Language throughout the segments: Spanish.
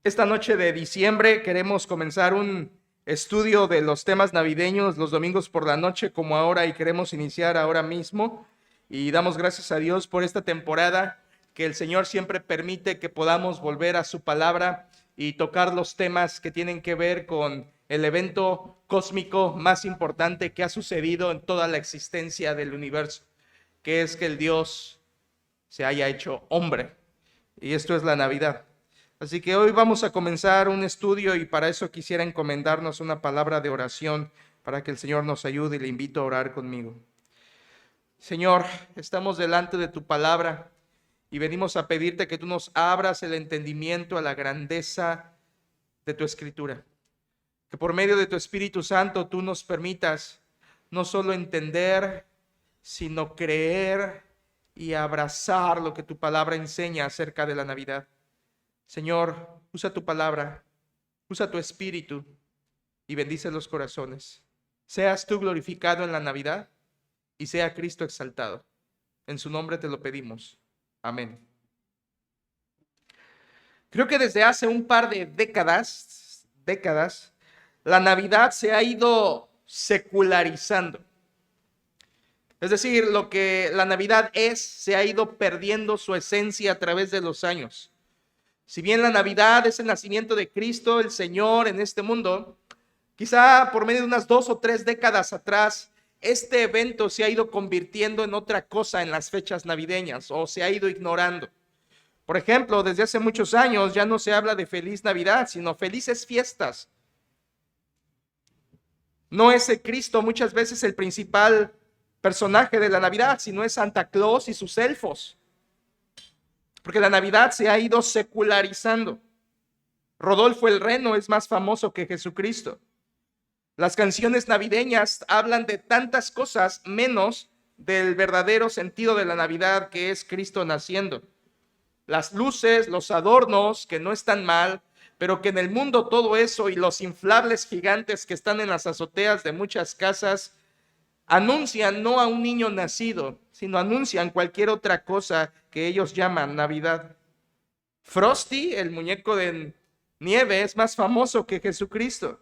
Esta noche de diciembre queremos comenzar un estudio de los temas navideños los domingos por la noche como ahora, y queremos iniciar ahora mismo, y damos gracias a Dios por esta temporada que el Señor siempre permite que podamos volver a su palabra y tocar los temas que tienen que ver con el evento cósmico más importante que ha sucedido en toda la existencia del universo, que es que el Dios se haya hecho hombre, y esto es la Navidad. Así que hoy vamos a comenzar un estudio, y para eso quisiera encomendarnos una palabra de oración para que el Señor nos ayude, y le invito a orar conmigo. Señor, estamos delante de tu palabra y venimos a pedirte que tú nos abras el entendimiento a la grandeza de tu escritura. Que por medio de tu Espíritu Santo tú nos permitas no solo entender, sino creer y abrazar lo que tu palabra enseña acerca de la Navidad. Señor, usa tu palabra, usa tu espíritu y bendice los corazones. Seas tú glorificado en la Navidad y sea Cristo exaltado. En su nombre te lo pedimos. Amén. Creo que desde hace un par de décadas, la Navidad se ha ido secularizando. Es decir, lo que la Navidad es, se ha ido perdiendo su esencia a través de los años. Si bien la Navidad es el nacimiento de Cristo, el Señor, en este mundo, quizá por medio de unas 2 o 3 décadas atrás, este evento se ha ido convirtiendo en otra cosa en las fechas navideñas, o se ha ido ignorando. Por ejemplo, desde hace muchos años ya no se habla de feliz Navidad, sino felices fiestas. No es el Cristo muchas veces el principal personaje de la Navidad, sino es Santa Claus y sus elfos. Porque la Navidad se ha ido secularizando. Rodolfo el Reno es más famoso que Jesucristo. Las canciones navideñas hablan de tantas cosas menos del verdadero sentido de la Navidad, que es Cristo naciendo. Las luces, los adornos, que no están mal, pero que en el mundo todo eso y los inflables gigantes que están en las azoteas de muchas casas anuncian no a un niño nacido, sino anuncian cualquier otra cosa que ellos llaman Navidad. Frosty, el muñeco de nieve, es más famoso que Jesucristo.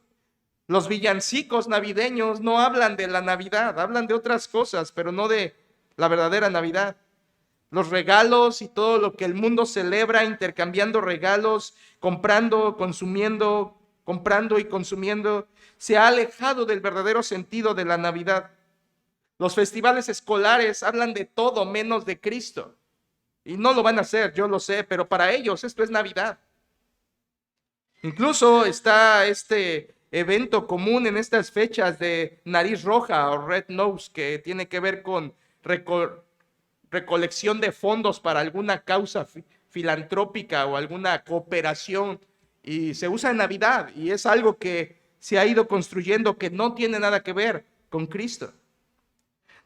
Los villancicos navideños no hablan de la Navidad, hablan de otras cosas, pero no de la verdadera Navidad. Los regalos y todo lo que el mundo celebra, intercambiando regalos, comprando, consumiendo, comprando y consumiendo, se ha alejado del verdadero sentido de la Navidad. Los festivales escolares hablan de todo menos de Cristo. Y no lo van a hacer, yo lo sé, pero para ellos esto es Navidad. Incluso está este evento común en estas fechas de nariz roja o red nose, que tiene que ver con recolección de fondos para alguna causa filantrópica o alguna cooperación, y se usa en Navidad, y es algo que se ha ido construyendo que no tiene nada que ver con Cristo.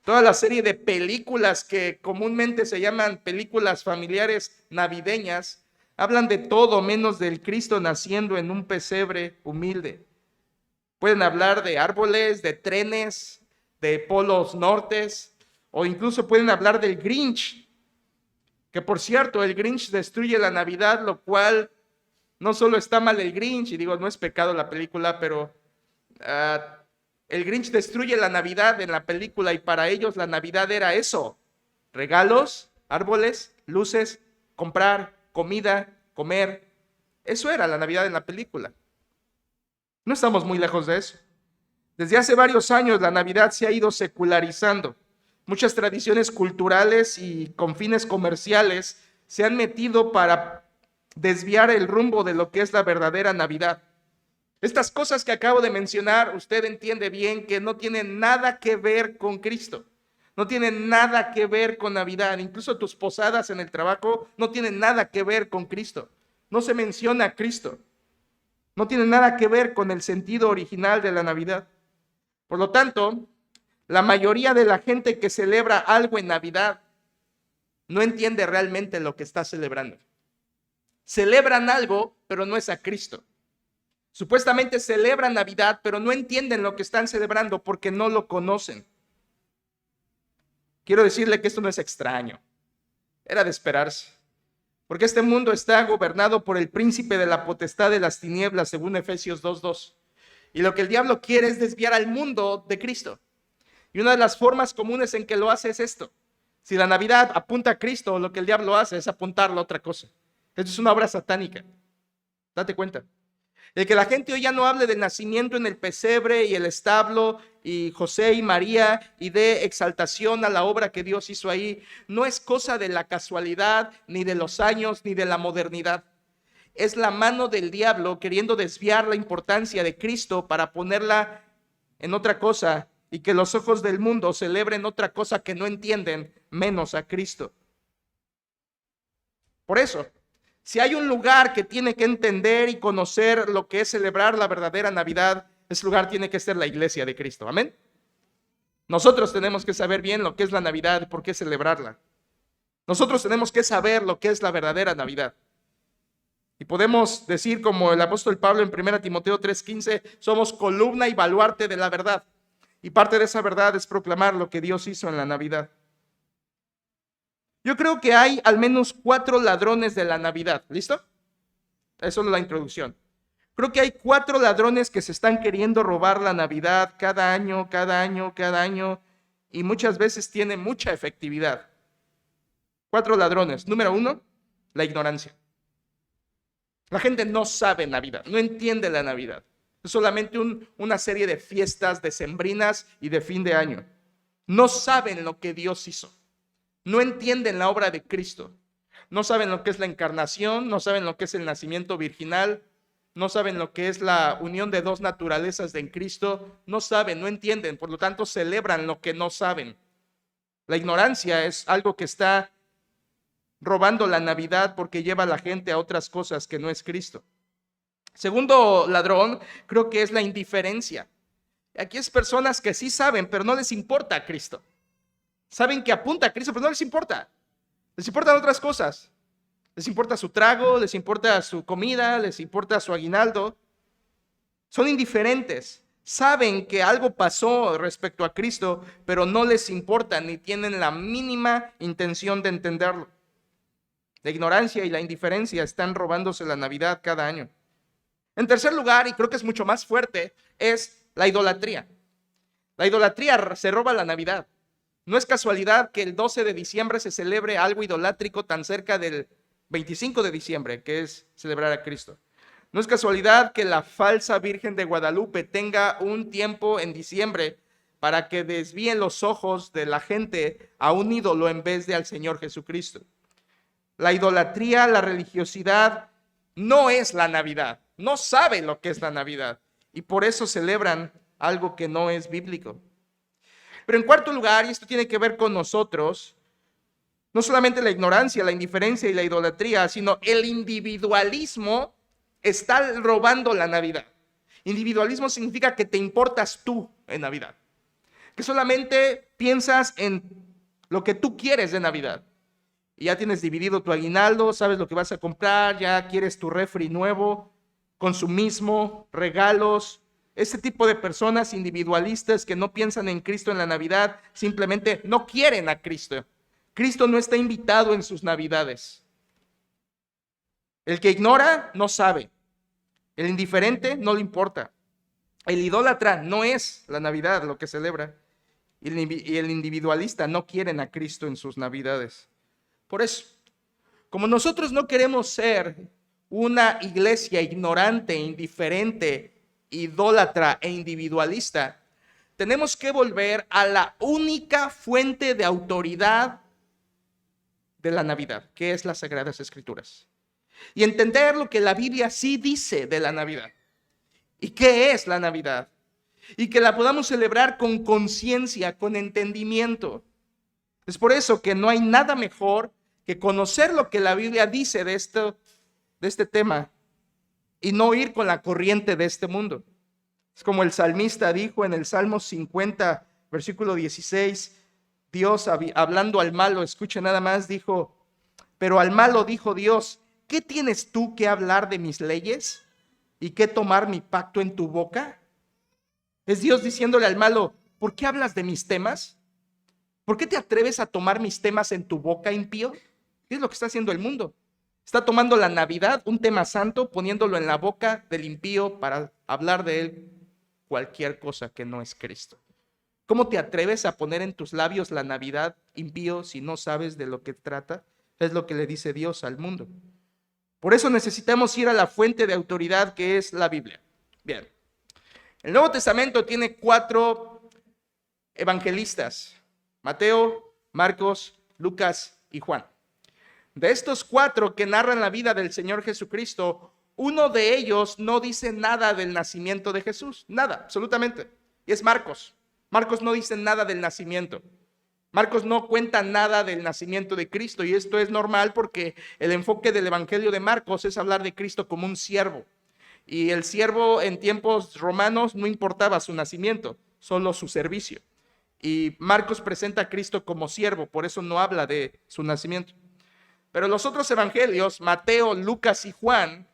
Toda la serie de películas que comúnmente se llaman películas familiares navideñas hablan de todo menos del Cristo naciendo en un pesebre humilde. Pueden hablar de árboles, de trenes, de polos nortes, o incluso pueden hablar del Grinch, que por cierto, el Grinch destruye la Navidad, lo cual no solo está mal el Grinch, y digo, no es pecado la película, pero el Grinch destruye la Navidad en la película, y para ellos la Navidad era eso: regalos, árboles, luces, comprar, comida, comer. Eso era la Navidad en la película. No estamos muy lejos de eso. Desde hace varios años la Navidad se ha ido secularizando. Muchas tradiciones culturales y con fines comerciales se han metido para desviar el rumbo de lo que es la verdadera Navidad. Estas cosas que acabo de mencionar, usted entiende bien que no tienen nada que ver con Cristo. No tienen nada que ver con Navidad. Incluso tus posadas en el trabajo no tienen nada que ver con Cristo. No se menciona a Cristo. No tiene nada que ver con el sentido original de la Navidad. Por lo tanto, la mayoría de la gente que celebra algo en Navidad no entiende realmente lo que está celebrando. Celebran algo, pero no es a Cristo. Supuestamente celebran Navidad, pero no entienden lo que están celebrando porque no lo conocen. Quiero decirle que esto no es extraño. Era de esperarse. Porque este mundo está gobernado por el príncipe de la potestad de las tinieblas, según Efesios 2:2. Y lo que el diablo quiere es desviar al mundo de Cristo. Y una de las formas comunes en que lo hace es esto. Si la Navidad apunta a Cristo, lo que el diablo hace es apuntarlo a otra cosa. Esto es una obra satánica. Date cuenta. El que la gente hoy ya no hable del nacimiento en el pesebre y el establo y José y María y dé exaltación a la obra que Dios hizo ahí, no es cosa de la casualidad, ni de los años, ni de la modernidad. Es la mano del diablo queriendo desviar la importancia de Cristo para ponerla en otra cosa y que los ojos del mundo celebren otra cosa que no entienden, menos a Cristo. Por eso, si hay un lugar que tiene que entender y conocer lo que es celebrar la verdadera Navidad, ese lugar tiene que ser la iglesia de Cristo. Amén. Nosotros tenemos que saber bien lo que es la Navidad y por qué celebrarla. Nosotros tenemos que saber lo que es la verdadera Navidad. Y podemos decir como el apóstol Pablo en 1 Timoteo 3:15, somos columna y baluarte de la verdad. Y parte de esa verdad es proclamar lo que Dios hizo en la Navidad. Yo creo que hay al menos 4 ladrones de la Navidad. ¿Listo? Eso es solo la introducción. Creo que hay 4 ladrones que se están queriendo robar la Navidad cada año, y muchas veces tiene mucha efectividad. 4 ladrones. Número 1, la ignorancia. La gente no sabe Navidad, no entiende la Navidad. Es solamente una serie de fiestas decembrinas y de fin de año. No saben lo que Dios hizo. No entienden la obra de Cristo. No saben lo que es la encarnación, no saben lo que es el nacimiento virginal, no saben lo que es la unión de 2 naturalezas en Cristo. No saben, no entienden, por lo tanto celebran lo que no saben. La ignorancia es algo que está robando la Navidad porque lleva a la gente a otras cosas que no es Cristo. Segundo ladrón, creo que es la indiferencia. Aquí es personas que sí saben, pero no les importa a Cristo. Saben que apunta a Cristo, pero no les importa. Les importan otras cosas. Les importa su trago, les importa su comida, les importa su aguinaldo. Son indiferentes. Saben que algo pasó respecto a Cristo, pero no les importa ni tienen la mínima intención de entenderlo. La ignorancia y la indiferencia están robándose la Navidad cada año. En tercer lugar, y creo que es mucho más fuerte, es la idolatría. La idolatría se roba la Navidad. No es casualidad que el 12 de diciembre se celebre algo idolátrico tan cerca del 25 de diciembre, que es celebrar a Cristo. No es casualidad que la falsa Virgen de Guadalupe tenga un tiempo en diciembre para que desvíen los ojos de la gente a un ídolo en vez de al Señor Jesucristo. La idolatría, la religiosidad, no es la Navidad. No saben lo que es la Navidad. Y por eso celebran algo que no es bíblico. Pero en cuarto lugar, y esto tiene que ver con nosotros, no solamente la ignorancia, la indiferencia y la idolatría, sino el individualismo está robando la Navidad. Individualismo significa que te importas tú en Navidad. Que solamente piensas en lo que tú quieres de Navidad. Y ya tienes dividido tu aguinaldo, sabes lo que vas a comprar, ya quieres tu refri nuevo, consumismo, regalos. Este tipo de personas individualistas que no piensan en Cristo en la Navidad, simplemente no quieren a Cristo. Cristo no está invitado en sus Navidades. El que ignora no sabe. El indiferente no le importa. El idólatra no es la Navidad lo que celebra. Y el individualista no quieren a Cristo en sus Navidades. Por eso, como nosotros no queremos ser una iglesia ignorante, indiferente, idólatra e individualista, tenemos que volver a la única fuente de autoridad de la Navidad, que es las Sagradas Escrituras. Y entender lo que la Biblia sí dice de la Navidad. ¿Y qué es la Navidad? Y que la podamos celebrar con conciencia, con entendimiento. Es por eso que no hay nada mejor que conocer lo que la Biblia dice de este tema y no ir con la corriente de este mundo. Es como el salmista dijo en el Salmo 50, versículo 16, Dios hablando al malo, escucha nada más, dijo, pero al malo dijo Dios, ¿qué tienes tú que hablar de mis leyes y qué tomar mi pacto en tu boca? Es Dios diciéndole al malo, ¿por qué hablas de mis temas? ¿Por qué te atreves a tomar mis temas en tu boca, impío? ¿Qué es lo que está haciendo el mundo? Está tomando la Navidad, un tema santo, poniéndolo en la boca del impío para hablar de él cualquier cosa que no es Cristo. ¿Cómo te atreves a poner en tus labios la Navidad, impío, si no sabes de lo que trata? Es lo que le dice Dios al mundo. Por eso necesitamos ir a la fuente de autoridad que es la Biblia. Bien, el Nuevo Testamento tiene 4 evangelistas: Mateo, Marcos, Lucas y Juan. De estos 4 que narran la vida del Señor Jesucristo, uno de ellos no dice nada del nacimiento de Jesús, nada, absolutamente. Y es Marcos. Marcos no dice nada del nacimiento. Marcos no cuenta nada del nacimiento de Cristo, y esto es normal porque el enfoque del Evangelio de Marcos es hablar de Cristo como un siervo. Y el siervo en tiempos romanos no importaba su nacimiento, solo su servicio. Y Marcos presenta a Cristo como siervo, por eso no habla de su nacimiento. Pero los otros evangelios, Mateo, Lucas y Juan,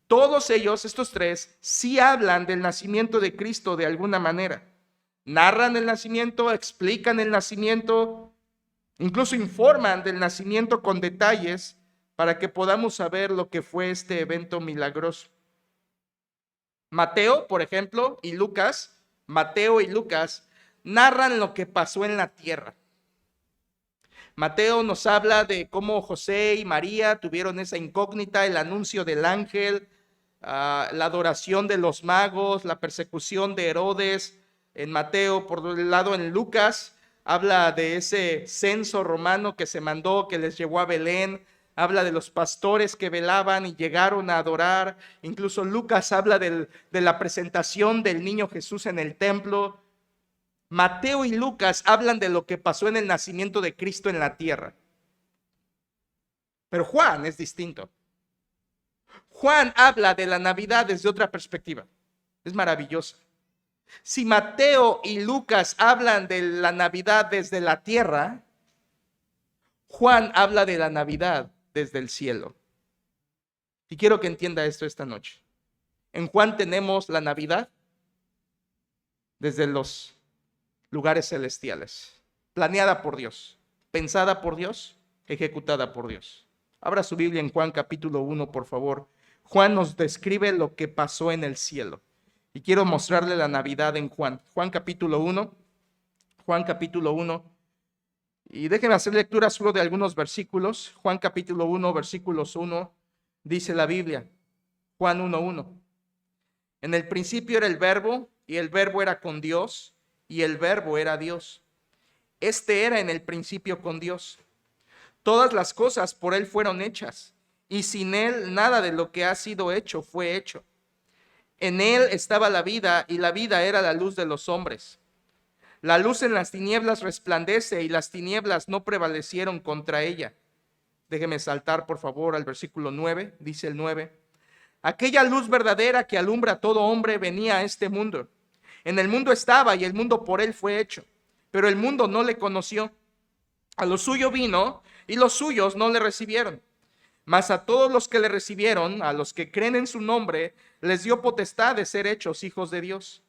todos ellos, estos 3, sí hablan del nacimiento de Cristo de alguna manera. Narran el nacimiento, explican el nacimiento, incluso informan del nacimiento con detalles para que podamos saber lo que fue este evento milagroso. Mateo, por ejemplo, y Lucas, Mateo y Lucas narran lo que pasó en la tierra. Mateo nos habla de cómo José y María tuvieron esa incógnita, el anuncio del ángel, la adoración de los magos, la persecución de Herodes. En Mateo, por el lado en Lucas, habla de ese censo romano que se mandó, que les llevó a Belén. Habla de los pastores que velaban y llegaron a adorar. Incluso Lucas habla de la presentación del niño Jesús en el templo. Mateo y Lucas hablan de lo que pasó en el nacimiento de Cristo en la tierra. Pero Juan es distinto. Juan habla de la Navidad desde otra perspectiva. Es maravillosa. Si Mateo y Lucas hablan de la Navidad desde la tierra, Juan habla de la Navidad desde el cielo. Y quiero que entienda esto esta noche. En Juan tenemos la Navidad desde los lugares celestiales, planeada por Dios, pensada por Dios, ejecutada por Dios. Abra su Biblia en Juan capítulo 1, por favor. Juan nos describe lo que pasó en el cielo. Y quiero mostrarle la Navidad en Juan. Juan capítulo 1. Juan capítulo 1. Y déjenme hacer lectura solo de algunos versículos. Juan capítulo 1, versículos 1. Dice la Biblia. Juan 1:1. En el principio era el Verbo, y el Verbo era con Dios, y el Verbo era Dios. Este era en el principio con Dios. Todas las cosas por él fueron hechas, y sin él nada de lo que ha sido hecho fue hecho. En él estaba la vida, y la vida era la luz de los hombres. La luz en las tinieblas resplandece, y las tinieblas no prevalecieron contra ella. Déjeme saltar, por favor, al versículo 9. Dice el 9. Aquella luz verdadera que alumbra a todo hombre venía a este mundo. En el mundo estaba, y el mundo por él fue hecho, pero el mundo no le conoció. A lo suyo vino, y los suyos no le recibieron. Mas a todos los que le recibieron, a los que creen en su nombre, les dio potestad de ser hechos hijos de Dios,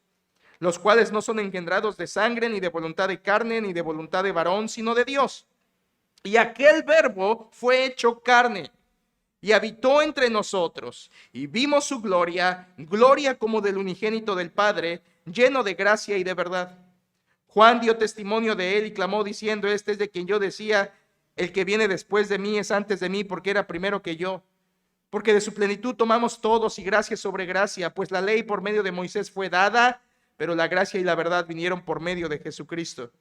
los cuales no son engendrados de sangre, ni de voluntad de carne, ni de voluntad de varón, sino de Dios. Y aquel Verbo fue hecho carne, y habitó entre nosotros, y vimos su gloria, gloria como del unigénito del Padre, lleno de gracia y de verdad. Juan dio testimonio de él y clamó diciendo: este es de quien yo decía, el que viene después de mí es antes de mí, porque era primero que yo. Porque de su plenitud tomamos todos, y gracia sobre gracia, pues la ley por medio de Moisés fue dada, pero la gracia y la verdad vinieron por medio de Jesucristo.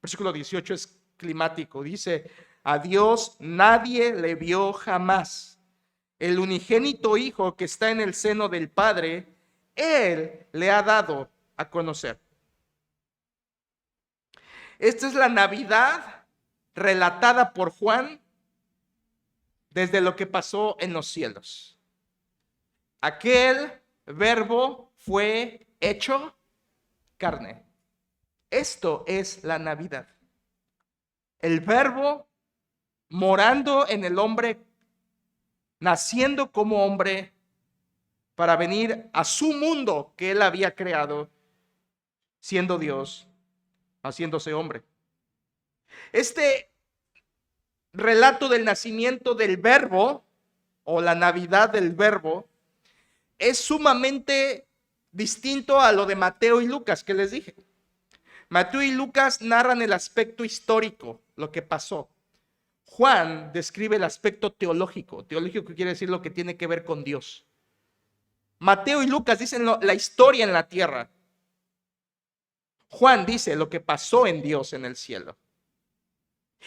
Versículo 18 es climático, dice: a Dios nadie le vio jamás. El unigénito Hijo que está en el seno del Padre, Él le ha dado a conocer. Esta es la Navidad relatada por Juan desde lo que pasó en los cielos. Aquel Verbo fue hecho carne. Esto es la Navidad. El Verbo morando en el hombre, naciendo como hombre para venir a su mundo que él había creado, siendo Dios, haciéndose hombre. Este relato del nacimiento del Verbo o la Navidad del Verbo es sumamente distinto a lo de Mateo y Lucas que les dije. Mateo y Lucas narran el aspecto histórico, lo que pasó. Juan describe el aspecto teológico. Teológico quiere decir lo que tiene que ver con Dios. Mateo y Lucas dicen la historia en la tierra. Juan dice lo que pasó en Dios en el cielo.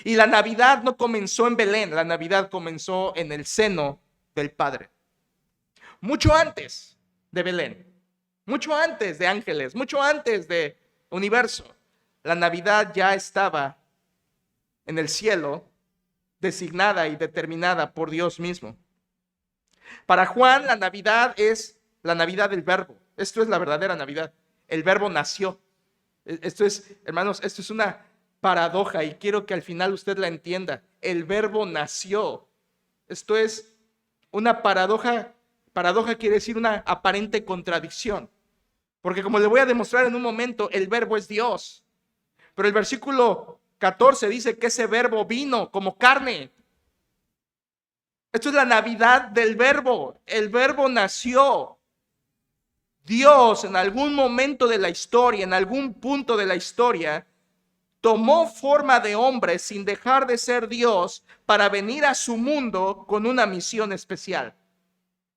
Y la Navidad no comenzó en Belén, la Navidad comenzó en el seno del Padre. Mucho antes de Belén, mucho antes de ángeles, mucho antes de universo. La Navidad ya estaba en el cielo, designada y determinada por Dios mismo. Para Juan, la Navidad es la Navidad del Verbo. Esto es la verdadera Navidad. El Verbo nació. Esto es, hermanos, esto es una paradoja y quiero que al final usted la entienda. El Verbo nació. Esto es una paradoja. Paradoja quiere decir una aparente contradicción. Porque como le voy a demostrar en un momento, el Verbo es Dios. Pero el versículo 14 dice que ese Verbo vino como carne. Esto es la Navidad del Verbo. El Verbo nació. Dios en algún momento de la historia, en algún punto de la historia, tomó forma de hombre sin dejar de ser Dios para venir a su mundo con una misión especial.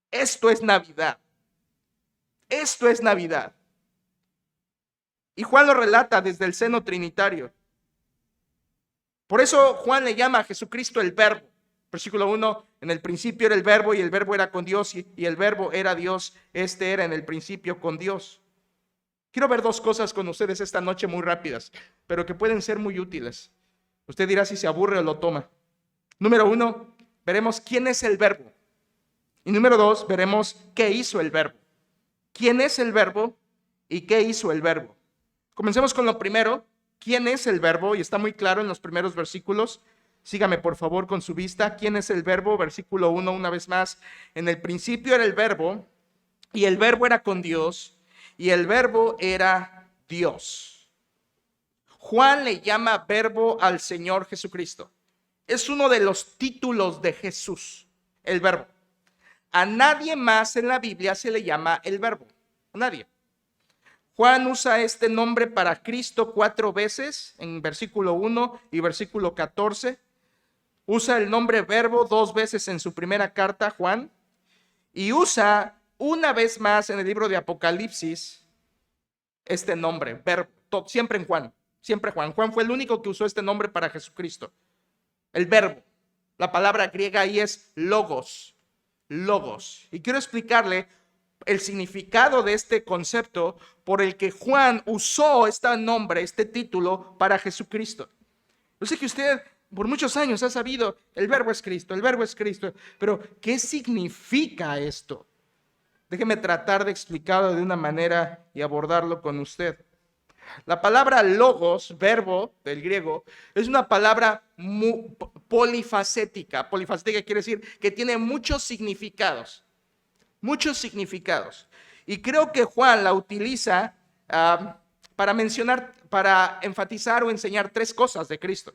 Esto es Navidad. Esto es Navidad. Y Juan lo relata desde el seno trinitario. Por eso Juan le llama a Jesucristo el Verbo. Versículo 1, en el principio era el Verbo y el Verbo era con Dios y el Verbo era Dios. Este era en el principio con Dios. Quiero ver dos cosas con ustedes esta noche muy rápidas, pero que pueden ser muy útiles. Usted dirá si se aburre o lo toma. Número 1, veremos quién es el Verbo. Y número 2, veremos qué hizo el Verbo. ¿Quién es el Verbo y qué hizo el Verbo? Comencemos con lo primero. ¿Quién es el Verbo? Y está muy claro en los primeros versículos. Sígame por favor con su vista. ¿Quién es el Verbo? Versículo 1, una vez más. En el principio era el Verbo, y el Verbo era con Dios, y el Verbo era Dios. Juan le llama Verbo al Señor Jesucristo. Es uno de los títulos de Jesús, el Verbo. A nadie más en la Biblia se le llama el Verbo. A nadie. Juan usa este nombre para Cristo 4 veces, en versículo 1 y versículo 14. Usa el nombre Verbo 2 veces en su primera carta, Juan. Y usa una vez más en el libro de Apocalipsis este nombre, Verbo. Siempre en Juan. Siempre Juan. Juan fue el único que usó este nombre para Jesucristo. El Verbo. La palabra griega ahí es logos. Logos. Y quiero explicarle el significado de este concepto por el que Juan usó este nombre, este título para Jesucristo. Yo sé que usted por muchos años ha sabido el Verbo es Cristo, el Verbo es Cristo, pero ¿qué significa esto? Déjeme tratar de explicarlo de una manera y abordarlo con usted. La palabra logos, verbo del griego, es una palabra polifacética. Polifacética quiere decir que tiene muchos significados. Muchos significados. Y creo que Juan la utiliza para mencionar, para enfatizar o enseñar 3 cosas de Cristo.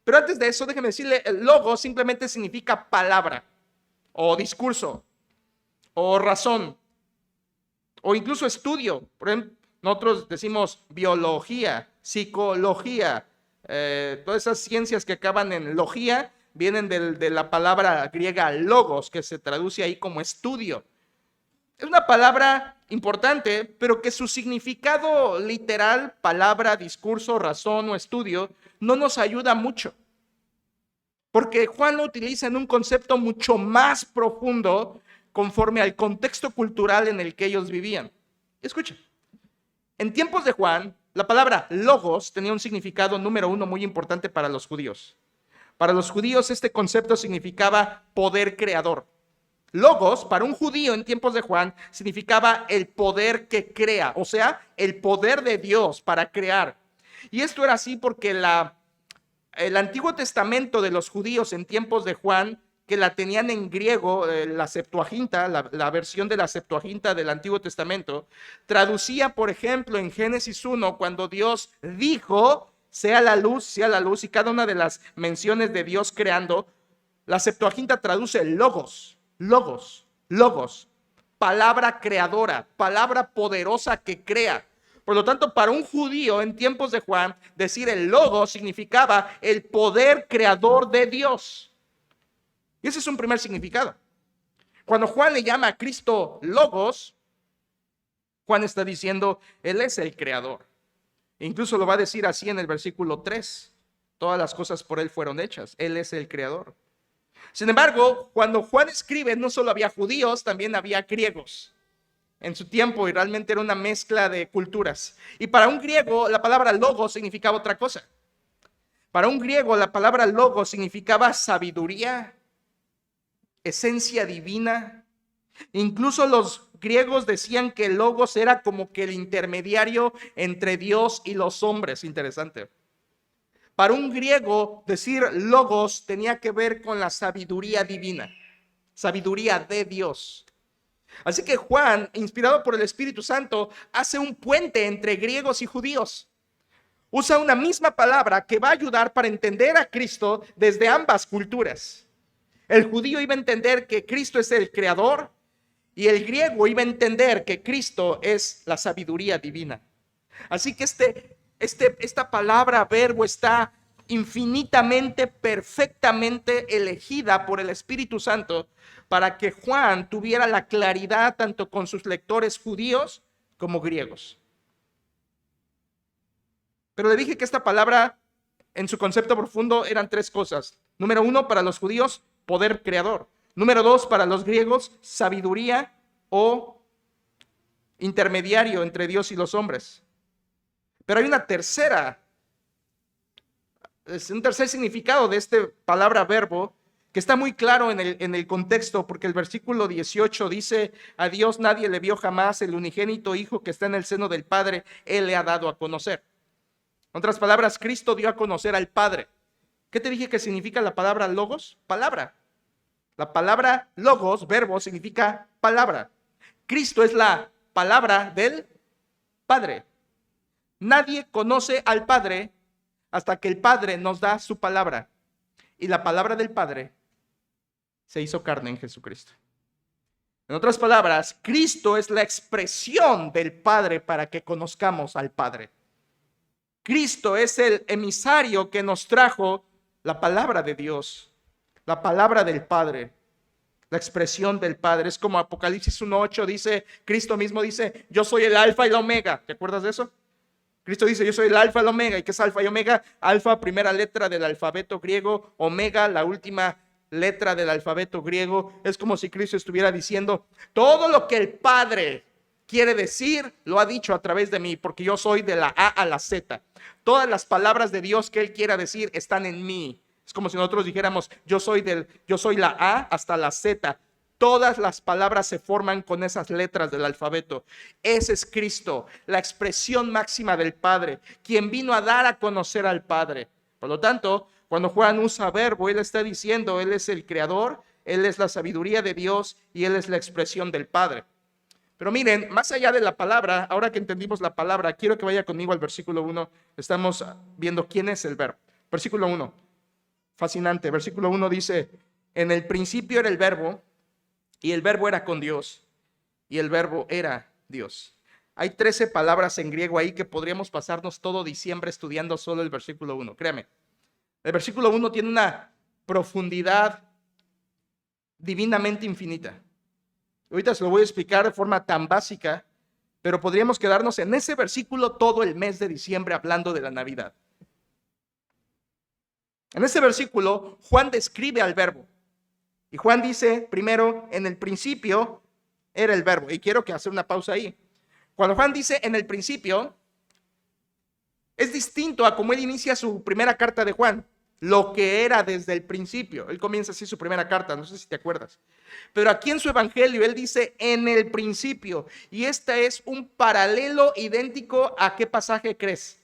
Pero antes de eso, déjeme decirle, el logos simplemente significa palabra, o discurso, o razón, o incluso estudio. Por ejemplo, nosotros decimos biología, psicología, todas esas ciencias que acaban en logía vienen de la palabra griega logos, que se traduce ahí como estudio. Es una palabra importante, pero que su significado literal, palabra, discurso, razón o estudio, no nos ayuda mucho. Porque Juan lo utiliza en un concepto mucho más profundo conforme al contexto cultural en el que ellos vivían. Escuchen, en tiempos de Juan, la palabra logos tenía un significado número 1 muy importante para los judíos. Para los judíos este concepto significaba poder creador. Logos, para un judío en tiempos de Juan, significaba el poder que crea, o sea, el poder de Dios para crear. Y esto era así porque el Antiguo Testamento de los judíos en tiempos de Juan, que la tenían en griego, la Septuaginta, la versión de la Septuaginta del Antiguo Testamento, traducía, por ejemplo, en Génesis 1, cuando Dios dijo, sea la luz, y cada una de las menciones de Dios creando, la Septuaginta traduce logos. Logos, logos, palabra creadora, palabra poderosa que crea. Por lo tanto, para un judío en tiempos de Juan, decir el logos significaba el poder creador de Dios. Y ese es un primer significado. Cuando Juan le llama a Cristo logos, Juan está diciendo, Él es el creador. Incluso lo va a decir así en el versículo 3. Todas las cosas por Él fueron hechas. Él es el creador. Sin embargo, cuando Juan escribe, no solo había judíos, también había griegos en su tiempo, y realmente era una mezcla de culturas. Y para un griego, la palabra logos significaba otra cosa. Para un griego, la palabra logos significaba sabiduría, esencia divina. Incluso los griegos decían que el logos era como que el intermediario entre Dios y los hombres. Interesante. Para un griego, decir logos tenía que ver con la sabiduría divina, sabiduría de Dios. Así que Juan, inspirado por el Espíritu Santo, hace un puente entre griegos y judíos. Usa una misma palabra que va a ayudar para entender a Cristo desde ambas culturas. El judío iba a entender que Cristo es el creador y el griego iba a entender que Cristo es la sabiduría divina. Así que esta palabra verbo está infinitamente, perfectamente elegida por el Espíritu Santo para que Juan tuviera la claridad tanto con sus lectores judíos como griegos. Pero le dije que esta palabra en su concepto profundo eran tres cosas. Número uno, para los judíos, poder creador. Número dos, para los griegos, sabiduría o intermediario entre Dios y los hombres. Pero hay un tercer significado de esta palabra verbo que está muy claro en el contexto, porque el versículo 18 dice, a Dios nadie le vio jamás, el unigénito Hijo que está en el seno del Padre, Él le ha dado a conocer. En otras palabras, Cristo dio a conocer al Padre. ¿Qué te dije que significa la palabra logos? Palabra. La palabra logos, verbo, significa palabra. Cristo es la palabra del Padre. Nadie conoce al Padre hasta que el Padre nos da su palabra. Y la palabra del Padre se hizo carne en Jesucristo. En otras palabras, Cristo es la expresión del Padre para que conozcamos al Padre. Cristo es el emisario que nos trajo la palabra de Dios, la palabra del Padre, la expresión del Padre. Es como Apocalipsis 1:8 dice, Cristo mismo dice, yo soy el alfa y la omega. ¿Te acuerdas de eso? Cristo dice, yo soy el alfa y la omega. ¿Y qué es alfa y omega? Alfa, primera letra del alfabeto griego. Omega, la última letra del alfabeto griego. Es como si Cristo estuviera diciendo, todo lo que el Padre quiere decir, lo ha dicho a través de mí, porque yo soy de la A a la Z. Todas las palabras de Dios que Él quiera decir están en mí. Es como si nosotros dijéramos, yo soy la A hasta la Z. Todas las palabras se forman con esas letras del alfabeto. Ese es Cristo, la expresión máxima del Padre, quien vino a dar a conocer al Padre. Por lo tanto, cuando Juan usa verbo, él está diciendo, Él es el creador, Él es la sabiduría de Dios y Él es la expresión del Padre. Pero miren, más allá de la palabra, ahora que entendimos la palabra, quiero que vaya conmigo al versículo 1. Estamos viendo quién es el verbo. Versículo 1. Fascinante. Versículo 1 dice, en el principio era el verbo, y el verbo era con Dios, y el verbo era Dios. Hay 13 palabras en griego ahí que podríamos pasarnos todo diciembre estudiando solo el versículo 1. Créame. El versículo 1 tiene una profundidad divinamente infinita. Ahorita se lo voy a explicar de forma tan básica, pero podríamos quedarnos en ese versículo todo el mes de diciembre hablando de la Navidad. En ese versículo, Juan describe al verbo. Y Juan dice, primero, en el principio era el verbo. Y quiero que hacer una pausa ahí. Cuando Juan dice en el principio, es distinto a cómo él inicia su primera carta de Juan. Lo que era desde el principio. Él comienza así su primera carta, no sé si te acuerdas. Pero aquí en su evangelio él dice en el principio. Y este es un paralelo idéntico a ¿qué pasaje crees?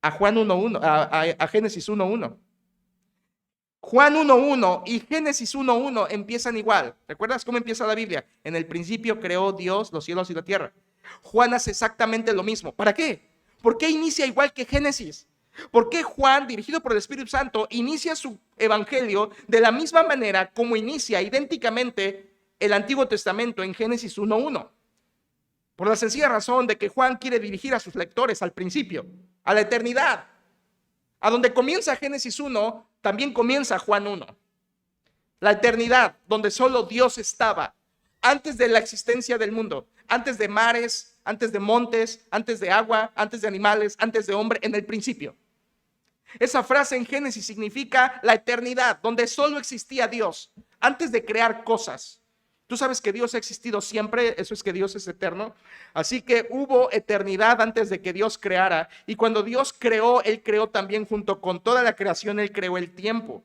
A Juan 1:1, a Génesis 1:1. Juan 1:1 y Génesis 1:1 empiezan igual. ¿Recuerdas cómo empieza la Biblia? En el principio creó Dios los cielos y la tierra. Juan hace exactamente lo mismo. ¿Para qué? ¿Por qué inicia igual que Génesis? ¿Por qué Juan, dirigido por el Espíritu Santo, inicia su evangelio de la misma manera como inicia idénticamente el Antiguo Testamento en Génesis 1:1? Por la sencilla razón de que Juan quiere dirigir a sus lectores al principio, a la eternidad. A donde comienza Génesis 1, también comienza Juan 1. La eternidad, donde solo Dios estaba, antes de la existencia del mundo, antes de mares, antes de montes, antes de agua, antes de animales, antes de hombre, en el principio. Esa frase en Génesis significa la eternidad, donde solo existía Dios, antes de crear cosas. Tú sabes que Dios ha existido siempre, eso es que Dios es eterno. Así que hubo eternidad antes de que Dios creara. Y cuando Dios creó, Él creó también junto con toda la creación, Él creó el tiempo.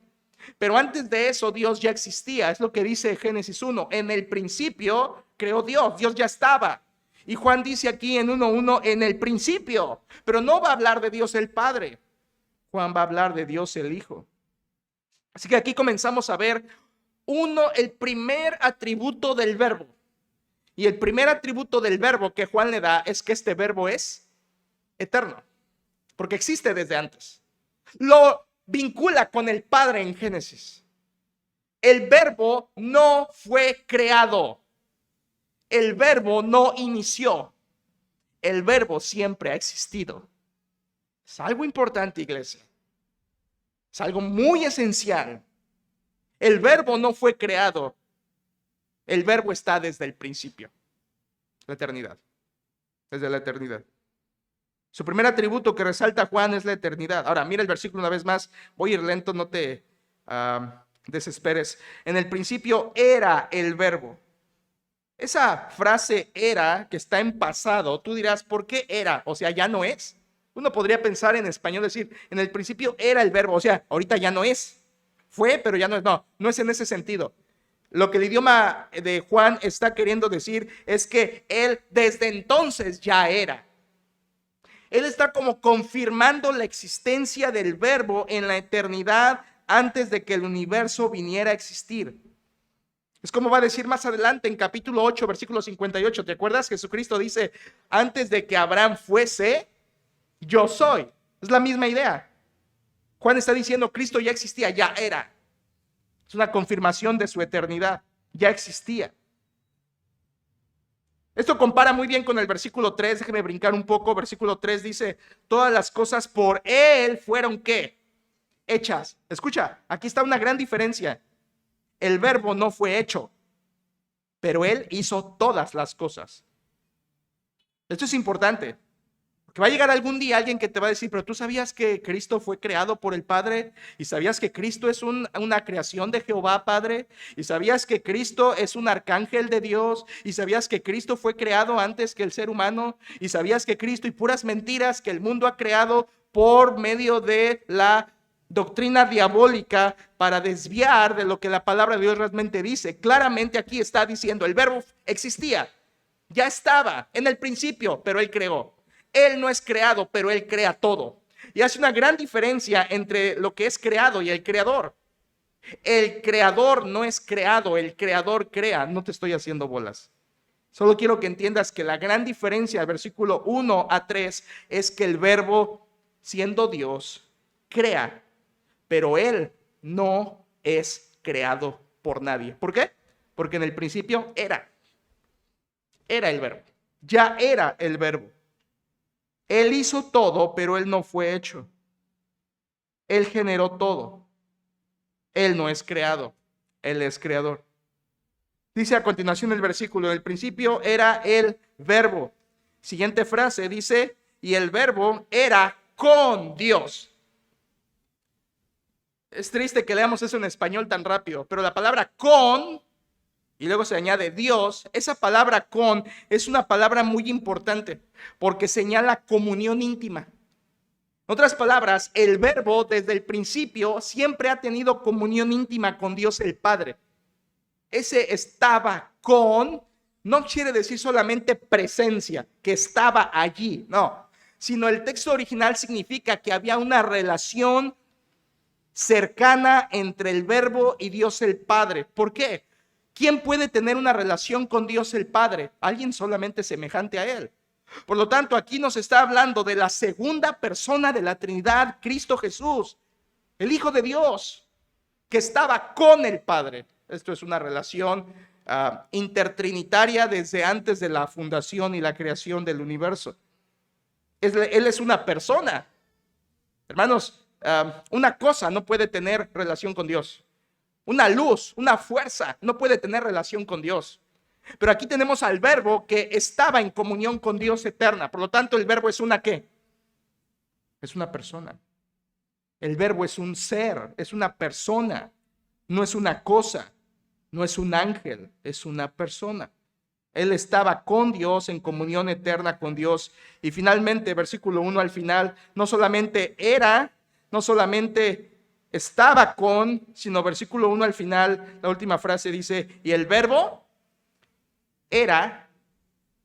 Pero antes de eso Dios ya existía, es lo que dice Génesis 1. En el principio creó Dios, Dios ya estaba. Y Juan dice aquí en 1:1, en el principio. Pero no va a hablar de Dios el Padre. Juan va a hablar de Dios el Hijo. Así que aquí comenzamos a ver el primer atributo del verbo. Y el primer atributo del verbo que Juan le da es que este verbo es eterno, porque existe desde antes. Lo vincula con el Padre en Génesis. El verbo no fue creado. El verbo no inició. El verbo siempre ha existido. Es algo importante, iglesia. Es algo muy esencial. El verbo no fue creado. El verbo está desde el principio. La eternidad. Desde la eternidad. Su primer atributo que resalta Juan es la eternidad. Ahora, mira el versículo una vez más. Voy a ir lento, no te desesperes. En el principio era el verbo. Esa frase era, que está en pasado, tú dirás, ¿por qué era? O sea, ya no es. Uno podría pensar en español, decir, en el principio era el verbo, o sea, ahorita ya no es. Fue, pero ya no es. No, no es en ese sentido. Lo que el idioma de Juan está queriendo decir es que él desde entonces ya era. Él está como confirmando la existencia del verbo en la eternidad antes de que el universo viniera a existir. Es como va a decir más adelante en capítulo 8, versículo 58. ¿Te acuerdas? Jesucristo dice, antes de que Abraham fuese, yo soy. Es la misma idea. Juan está diciendo, Cristo ya existía, ya era. Es una confirmación de su eternidad. Ya existía. Esto compara muy bien con el versículo 3. Déjeme brincar un poco. Versículo 3 dice, todas las cosas por Él fueron, ¿qué? Hechas. Escucha, aquí está una gran diferencia. El verbo no fue hecho, pero Él hizo todas las cosas. Esto es importante. Porque va a llegar algún día alguien que te va a decir, pero tú sabías que Cristo fue creado por el Padre, y sabías que Cristo es una creación de Jehová Padre, y sabías que Cristo es un arcángel de Dios, y sabías que Cristo fue creado antes que el ser humano, y sabías que Cristo, y puras mentiras que el mundo ha creado por medio de la doctrina diabólica para desviar de lo que la palabra de Dios realmente dice. Claramente aquí está diciendo, el verbo existía, ya estaba en el principio, pero Él creó. Él no es creado, pero Él crea todo. Y hace una gran diferencia entre lo que es creado y el creador. El creador no es creado, el creador crea. No te estoy haciendo bolas. Solo quiero que entiendas que la gran diferencia del versículo 1 a 3 es que el verbo, siendo Dios, crea. Pero Él no es creado por nadie. ¿Por qué? Porque en el principio era el verbo. Ya era el verbo. Él hizo todo, pero Él no fue hecho. Él generó todo. Él no es creado. Él es creador. Dice a continuación el versículo, en el principio era el verbo. Siguiente frase dice, y el verbo era con Dios. Es triste que leamos eso en español tan rápido, pero la palabra con, y luego se añade Dios, esa palabra con es una palabra muy importante porque señala comunión íntima. En otras palabras, el verbo desde el principio siempre ha tenido comunión íntima con Dios el Padre. Ese estaba con no quiere decir solamente presencia, que estaba allí, no, sino el texto original significa que había una relación cercana entre el verbo y Dios el Padre. ¿Por qué? ¿Quién puede tener una relación con Dios el Padre? Alguien solamente semejante a Él. Por lo tanto, aquí nos está hablando de la segunda persona de la Trinidad, Cristo Jesús, el Hijo de Dios, que estaba con el Padre. Esto es una relación intertrinitaria desde antes de la fundación y la creación del universo. Él es una persona. Hermanos, una cosa no puede tener relación con Dios. Una luz, una fuerza no puede tener relación con Dios. Pero aquí tenemos al Verbo que estaba en comunión con Dios eterna. Por lo tanto, el Verbo es una ¿qué? Es una persona. El Verbo es un ser, es una persona. No es una cosa, no es un ángel, es una persona. Él estaba con Dios, en comunión eterna con Dios. Y finalmente, versículo 1 al final, no solamente era, no solamente estaba con, sino versículo 1 al final, la última frase dice, y el Verbo era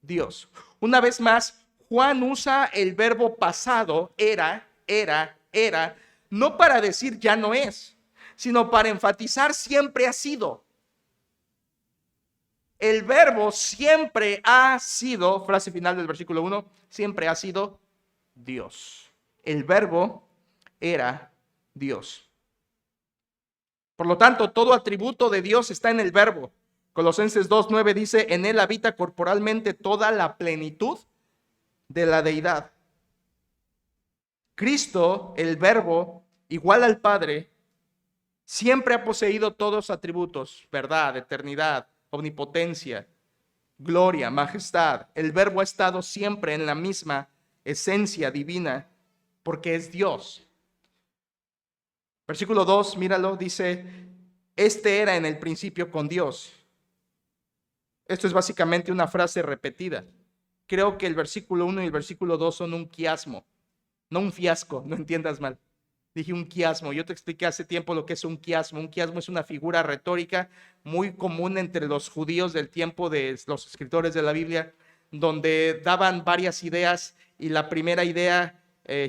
Dios. Una vez más, Juan usa el verbo pasado, era, no para decir ya no es, sino para enfatizar siempre ha sido. El verbo siempre ha sido, frase final del versículo 1, siempre ha sido Dios. El verbo era Dios. Por lo tanto, todo atributo de Dios está en el verbo. Colosenses 2:9 dice, en él habita corporalmente toda la plenitud de la deidad. Cristo, el verbo, igual al Padre, siempre ha poseído todos los atributos, verdad, eternidad, omnipotencia, gloria, majestad. El verbo ha estado siempre en la misma esencia divina porque es Dios. Versículo 2, míralo, dice, este era en el principio con Dios. Esto es básicamente una frase repetida. Creo que el versículo 1 y el versículo 2 son un quiasmo, no un fiasco, no entiendas mal. Dije un quiasmo. Yo te expliqué hace tiempo lo que es un quiasmo. Un quiasmo es una figura retórica muy común entre los judíos del tiempo de los escritores de la Biblia, donde daban varias ideas y la primera idea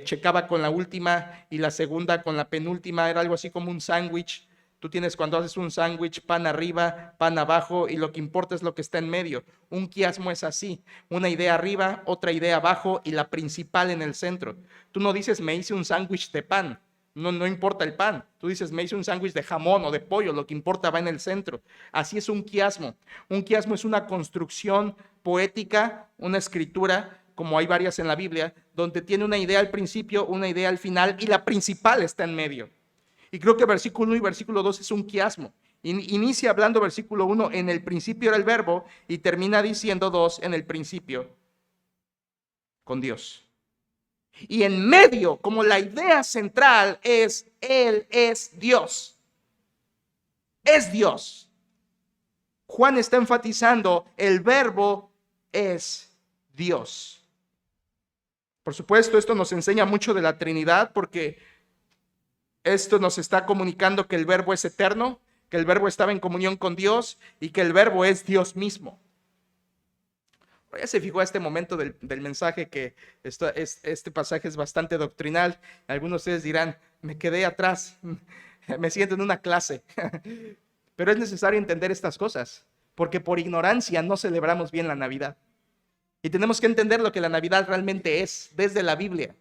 checaba con la última y la segunda con la penúltima. Era algo así como un sándwich. Tú tienes cuando haces un sándwich, pan arriba, pan abajo, y lo que importa es lo que está en medio. Un quiasmo es así, una idea arriba, otra idea abajo y la principal en el centro. Tú no dices, me hice un sándwich de pan, no importa el pan. Tú dices, me hice un sándwich de jamón o de pollo, lo que importa va en el centro. Así es un quiasmo. Un quiasmo es una construcción poética, una escritura, como hay varias en la Biblia, donde tiene una idea al principio, una idea al final y la principal está en medio. Y creo que versículo 1 y versículo 2 es un quiasmo. Inicia hablando versículo 1, en el principio era el verbo, y termina diciendo 2, en el principio, con Dios. Y en medio, como la idea central es, Él es Dios. Es Dios. Juan está enfatizando, el verbo es Dios. Por supuesto, esto nos enseña mucho de la Trinidad, porque esto nos está comunicando que el verbo es eterno, que el verbo estaba en comunión con Dios y que el verbo es Dios mismo. Ya se fijó a este momento del mensaje que este pasaje es bastante doctrinal. Algunos de ustedes dirán, me quedé atrás, me siento en una clase. Pero es necesario entender estas cosas, porque por ignorancia no celebramos bien la Navidad. Y tenemos que entender lo que la Navidad realmente es desde la Biblia.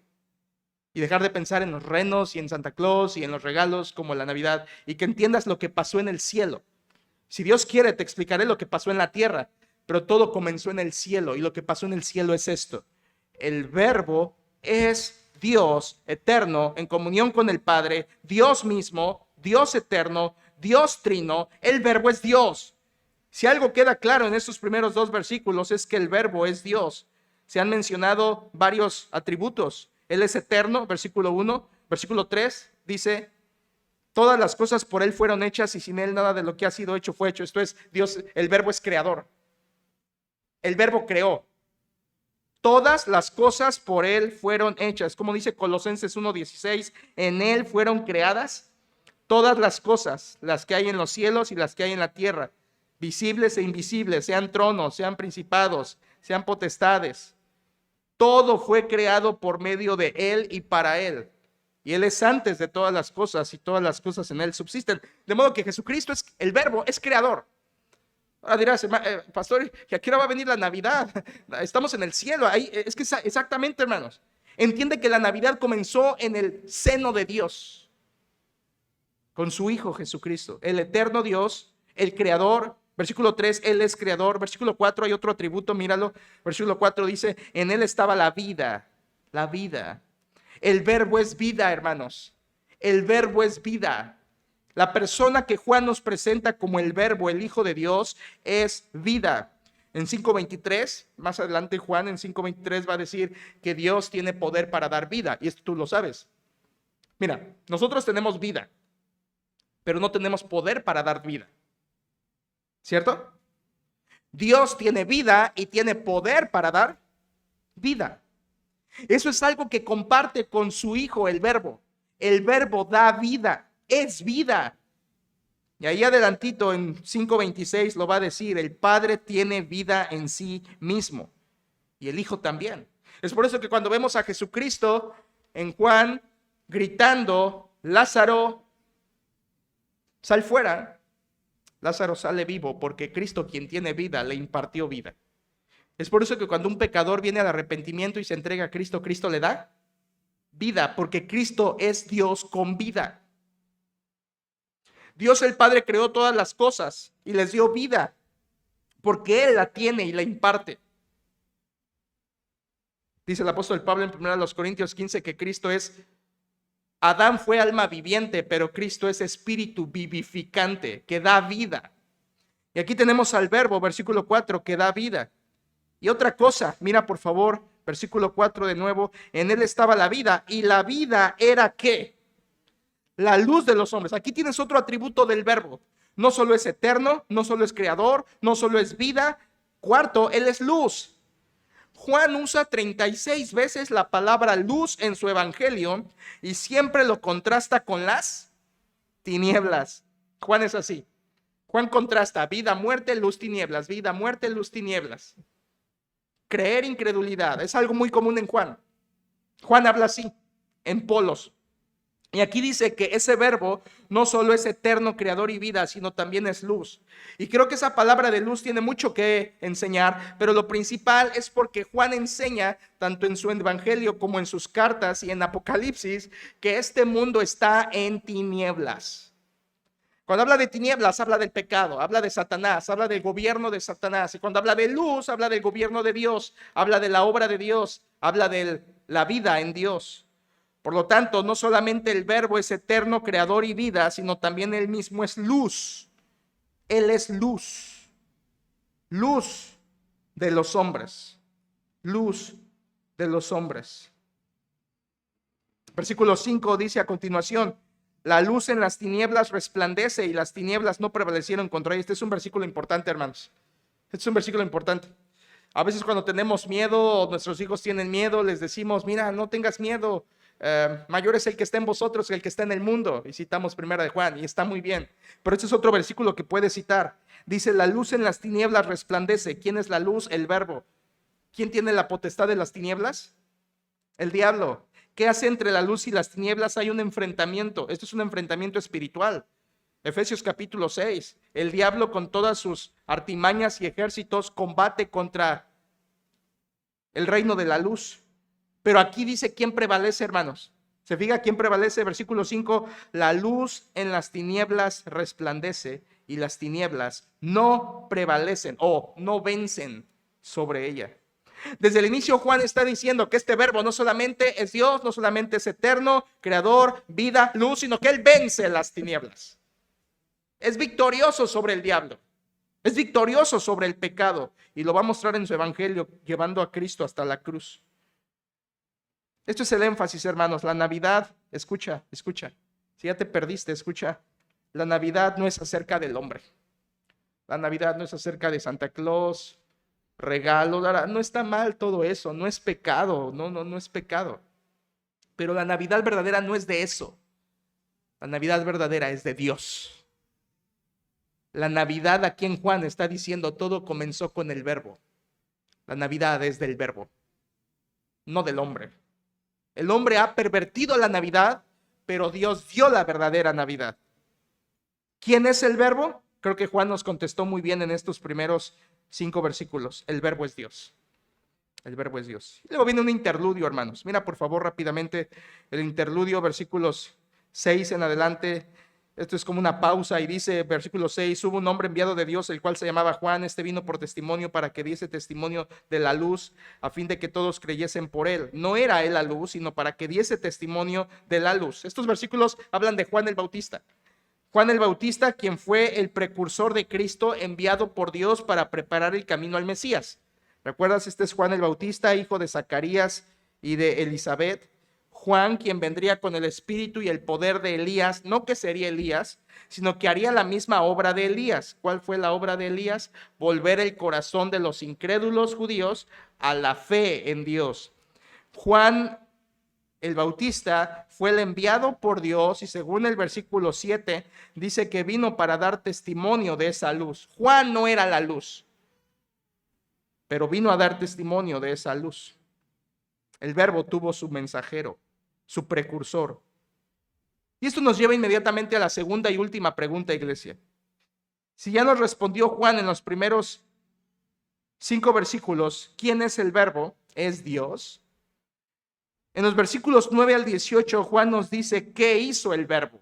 Y dejar de pensar en los renos y en Santa Claus y en los regalos como la Navidad. Y que entiendas lo que pasó en el cielo. Si Dios quiere, te explicaré lo que pasó en la tierra. Pero todo comenzó en el cielo. Y lo que pasó en el cielo es esto. El verbo es Dios eterno en comunión con el Padre. Dios mismo, Dios eterno, Dios trino. El verbo es Dios. Si algo queda claro en estos primeros dos versículos es que el verbo es Dios. Se han mencionado varios atributos. Él es eterno, versículo 1. Versículo 3 dice, todas las cosas por Él fueron hechas y sin Él nada de lo que ha sido hecho fue hecho. Esto es, Dios, el verbo es creador. El verbo creó. Todas las cosas por Él fueron hechas. Como dice Colosenses 1:16, en Él fueron creadas todas las cosas, las que hay en los cielos y las que hay en la tierra, visibles e invisibles, sean tronos, sean principados, sean potestades. Todo fue creado por medio de Él y para Él. Y Él es antes de todas las cosas y todas las cosas en Él subsisten. De modo que Jesucristo, el verbo, es creador. Ahora dirás, pastor, ¿y a qué hora va a venir la Navidad? Estamos en el cielo. Ahí, es que exactamente, hermanos. Entiende que la Navidad comenzó en el seno de Dios, con su Hijo Jesucristo, el eterno Dios, el Creador. Versículo 3, Él es Creador. Versículo 4, hay otro atributo, míralo. Versículo 4 dice, en Él estaba la vida, la vida. El verbo es vida, hermanos. El verbo es vida. La persona que Juan nos presenta como el verbo, el Hijo de Dios, es vida. En 5:23, más adelante Juan en 5:23 va a decir que Dios tiene poder para dar vida. Y esto tú lo sabes. Mira, nosotros tenemos vida, pero no tenemos poder para dar vida. ¿Cierto? Dios tiene vida y tiene poder para dar vida. Eso es algo que comparte con su Hijo, el verbo. El verbo da vida, es vida. Y ahí adelantito en 5:26 lo va a decir, el Padre tiene vida en sí mismo y el Hijo también. Es por eso que cuando vemos a Jesucristo en Juan gritando, Lázaro, sal fuera, Lázaro sale vivo porque Cristo, quien tiene vida, le impartió vida. Es por eso que cuando un pecador viene al arrepentimiento y se entrega a Cristo, Cristo le da vida, porque Cristo es Dios con vida. Dios el Padre creó todas las cosas y les dio vida, porque Él la tiene y la imparte. Dice el apóstol Pablo en 1 Corintios 15 que Cristo es, Adán fue alma viviente, pero Cristo es espíritu vivificante, que da vida. Y aquí tenemos al verbo, versículo 4, que da vida. Y otra cosa, mira por favor, versículo 4 de nuevo, en Él estaba la vida, y la vida era ¿qué? La luz de los hombres. Aquí tienes otro atributo del verbo. No solo es eterno, no solo es creador, no solo es vida. Cuarto, Él es luz. Juan usa 36 veces la palabra luz en su evangelio y siempre lo contrasta con las tinieblas. Juan es así. Juan contrasta vida, muerte, luz, tinieblas. Vida, muerte, luz, tinieblas. Creer, incredulidad. Es algo muy común en Juan. Juan habla así, en polos. Y aquí dice que ese verbo no solo es eterno, creador y vida, sino también es luz. Y creo que esa palabra de luz tiene mucho que enseñar, pero lo principal es porque Juan enseña, tanto en su evangelio como en sus cartas y en Apocalipsis, que este mundo está en tinieblas. Cuando habla de tinieblas, habla del pecado, habla de Satanás, habla del gobierno de Satanás. Y cuando habla de luz, habla del gobierno de Dios, habla de la obra de Dios, habla de la vida en Dios. Por lo tanto, no solamente el verbo es eterno, creador y vida, sino también él mismo es luz. Él es luz. Luz de los hombres. Luz de los hombres. Versículo 5 dice a continuación, la luz en las tinieblas resplandece y las tinieblas no prevalecieron contra ella. Este es un versículo importante, hermanos. Este es un versículo importante. A veces cuando tenemos miedo o nuestros hijos tienen miedo, les decimos, mira, no tengas miedo. Mayor es el que está en vosotros que el que está en el mundo. Y citamos 1 de Juan y está muy bien. Pero este es otro versículo que puede citar. Dice, la luz en las tinieblas resplandece. ¿Quién es la luz? El verbo. ¿Quién tiene la potestad de las tinieblas? El diablo. ¿Qué hace entre la luz y las tinieblas? Hay un enfrentamiento. Esto es un enfrentamiento espiritual. Efesios capítulo 6. El diablo con todas sus artimañas y ejércitos combate contra el reino de la luz. Pero aquí dice quién prevalece, hermanos. ¿Se fija quién prevalece? Versículo 5, la luz en las tinieblas resplandece y las tinieblas no prevalecen o no vencen sobre ella. Desde el inicio Juan está diciendo que este verbo no solamente es Dios, no solamente es eterno, creador, vida, luz, sino que Él vence las tinieblas. Es victorioso sobre el diablo. Es victorioso sobre el pecado y lo va a mostrar en su evangelio llevando a Cristo hasta la cruz. Esto es el énfasis, hermanos. La Navidad, escucha. Si ya te perdiste, escucha. La Navidad no es acerca del hombre. La Navidad no es acerca de Santa Claus, regalos. No está mal todo eso, no es pecado, no es pecado. Pero la Navidad verdadera no es de eso. La Navidad verdadera es de Dios. La Navidad aquí en Juan está diciendo todo comenzó con el verbo. La Navidad es del verbo, no del hombre. El hombre ha pervertido la Navidad, pero Dios dio la verdadera Navidad. ¿Quién es el verbo? Creo que Juan nos contestó muy bien en estos primeros 5 versículos. El verbo es Dios. El verbo es Dios. Luego viene un interludio, hermanos. Mira, por favor, rápidamente el interludio, versículos 6 en adelante. Esto es como una pausa y dice, versículo 6, hubo un hombre enviado de Dios, el cual se llamaba Juan. Este vino por testimonio para que diese testimonio de la luz, a fin de que todos creyesen por él. No era él la luz, sino para que diese testimonio de la luz. Estos versículos hablan de Juan el Bautista. Juan el Bautista, quien fue el precursor de Cristo, enviado por Dios para preparar el camino al Mesías. ¿Recuerdas? Este es Juan el Bautista, hijo de Zacarías y de Elizabeth. Juan, quien vendría con el espíritu y el poder de Elías, no que sería Elías, sino que haría la misma obra de Elías. ¿Cuál fue la obra de Elías? Volver el corazón de los incrédulos judíos a la fe en Dios. Juan el Bautista fue el enviado por Dios y según el versículo 7 dice que vino para dar testimonio de esa luz. Juan no era la luz, pero vino a dar testimonio de esa luz. El verbo tuvo su mensajero, su precursor. Y esto nos lleva inmediatamente a la segunda y última pregunta, iglesia. Si ya nos respondió Juan en los primeros 5 versículos, ¿quién es el verbo? Es Dios. En los versículos 9 al 18, Juan nos dice qué hizo el verbo.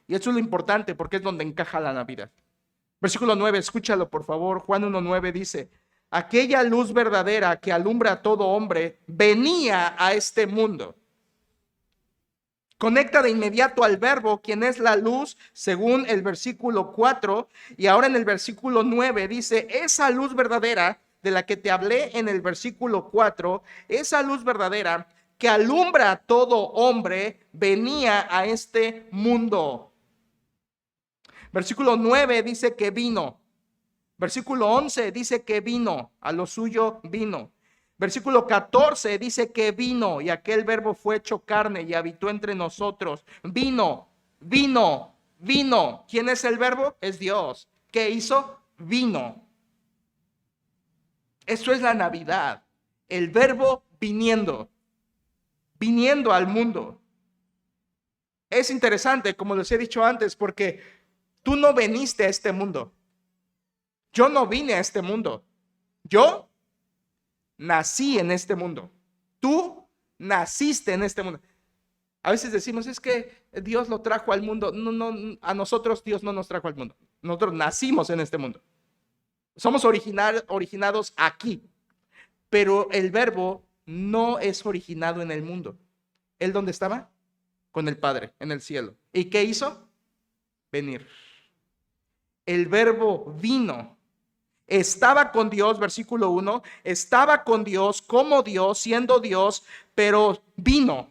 Y eso es lo importante porque es donde encaja la Navidad. Versículo 9, escúchalo por favor. Juan 1:9 dice, aquella luz verdadera que alumbra a todo hombre venía a este mundo. Conecta de inmediato al verbo, quien es la luz, según el versículo 4. Y ahora en el versículo 9 dice, esa luz verdadera de la que te hablé en el versículo 4, esa luz verdadera que alumbra a todo hombre, venía a este mundo. Versículo 9 dice que vino. Versículo 11 dice que vino, a lo suyo vino. Versículo 14 dice que vino y aquel verbo fue hecho carne y habitó entre nosotros. Vino, vino, vino. ¿Quién es el verbo? Es Dios. ¿Qué hizo? Vino. Eso es la Navidad. El verbo viniendo al mundo. Es interesante, como les he dicho antes, porque tú no viniste a este mundo. Yo no vine a este mundo. Yo nací en este mundo. Tú naciste en este mundo. A veces decimos, es que Dios lo trajo al mundo. No, a nosotros Dios no nos trajo al mundo. Nosotros nacimos en este mundo. Somos originados aquí. Pero el verbo no es originado en el mundo. ¿Él dónde estaba? Con el Padre, en el cielo. ¿Y qué hizo? Venir. El verbo vino. Estaba con Dios, versículo 1, estaba con Dios como Dios, siendo Dios, pero vino.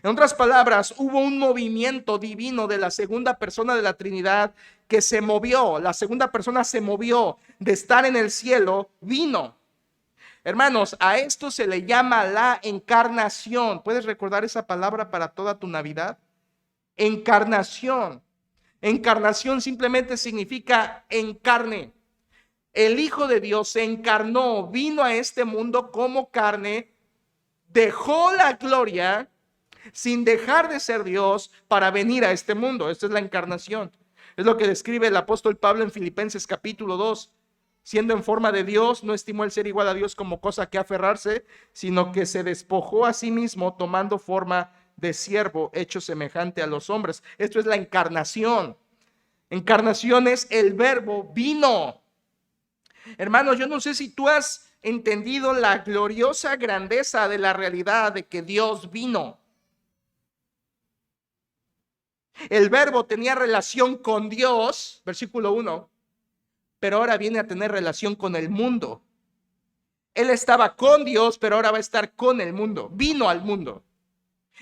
En otras palabras, hubo un movimiento divino de la segunda persona de la Trinidad que se movió. La segunda persona se movió de estar en el cielo, vino. Hermanos, a esto se le llama la encarnación. ¿Puedes recordar esa palabra para toda tu Navidad? Encarnación. Encarnación simplemente significa en carne. El Hijo de Dios se encarnó, vino a este mundo como carne, dejó la gloria sin dejar de ser Dios para venir a este mundo. Esta es la encarnación. Es lo que describe el apóstol Pablo en Filipenses capítulo 2. Siendo en forma de Dios, no estimó el ser igual a Dios como cosa que aferrarse, sino que se despojó a sí mismo tomando forma de siervo, hecho semejante a los hombres. Esto es la encarnación. Encarnación es el verbo vino. Hermanos, yo no sé si tú has entendido la gloriosa grandeza de la realidad de que Dios vino. El verbo tenía relación con Dios, versículo 1, pero ahora viene a tener relación con el mundo. Él estaba con Dios, pero ahora va a estar con el mundo. Vino al mundo.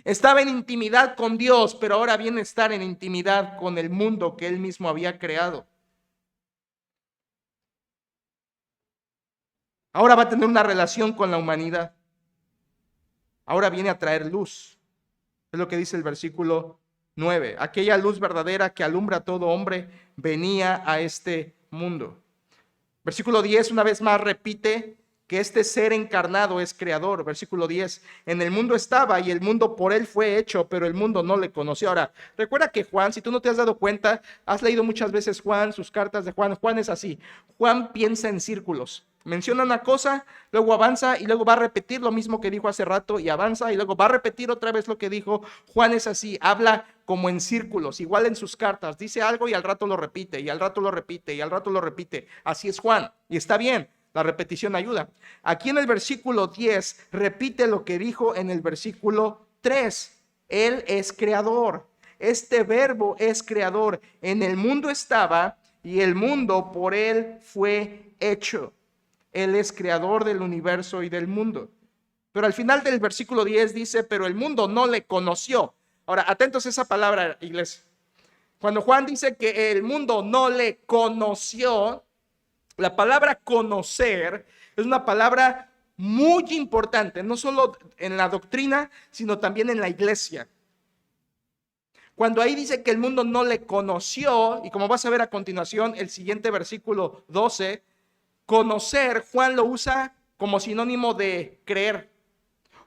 Estaba en intimidad con Dios, pero ahora viene a estar en intimidad con el mundo que él mismo había creado. Ahora va a tener una relación con la humanidad. Ahora viene a traer luz. Es lo que dice el versículo 9. Aquella luz verdadera que alumbra a todo hombre venía a este mundo. Versículo 10 una vez más repite que este ser encarnado es creador. Versículo 10, en el mundo estaba y el mundo por él fue hecho, pero el mundo no le conoció. Ahora, recuerda que Juan, si tú no te has dado cuenta, has leído muchas veces Juan, sus cartas de Juan. Juan es así. Juan piensa en círculos. Menciona una cosa, luego avanza y luego va a repetir lo mismo que dijo hace rato y avanza y luego va a repetir otra vez lo que dijo. Juan es así, habla como en círculos, igual en sus cartas. Dice algo y al rato lo repite y al rato lo repite y al rato lo repite. Así es Juan y está bien. La repetición ayuda. Aquí en el versículo 10 repite lo que dijo en el versículo 3. Él es creador. Este verbo es creador. En el mundo estaba y el mundo por él fue hecho. Él es creador del universo y del mundo. Pero al final del versículo 10 dice, pero el mundo no le conoció. Ahora, atentos a esa palabra, iglesia. Cuando Juan dice que el mundo no le conoció, la palabra conocer es una palabra muy importante, no solo en la doctrina, sino también en la iglesia. Cuando ahí dice que el mundo no le conoció, y como vas a ver a continuación, el siguiente versículo 12, conocer, Juan lo usa como sinónimo de creer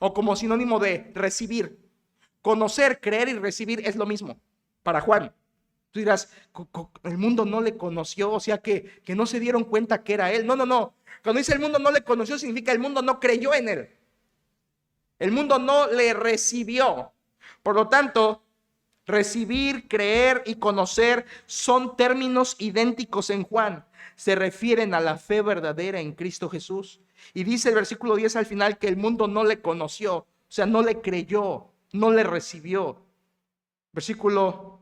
o como sinónimo de recibir. Conocer, creer y recibir es lo mismo para Juan. Tú dirás, el mundo no le conoció, o sea que no se dieron cuenta que era él. No. Cuando dice el mundo no le conoció, significa el mundo no creyó en él. El mundo no le recibió. Por lo tanto, recibir, creer y conocer son términos idénticos en Juan. Se refieren a la fe verdadera en Cristo Jesús. Y dice el versículo 10 al final que el mundo no le conoció, o sea, no le creyó, no le recibió. Versículo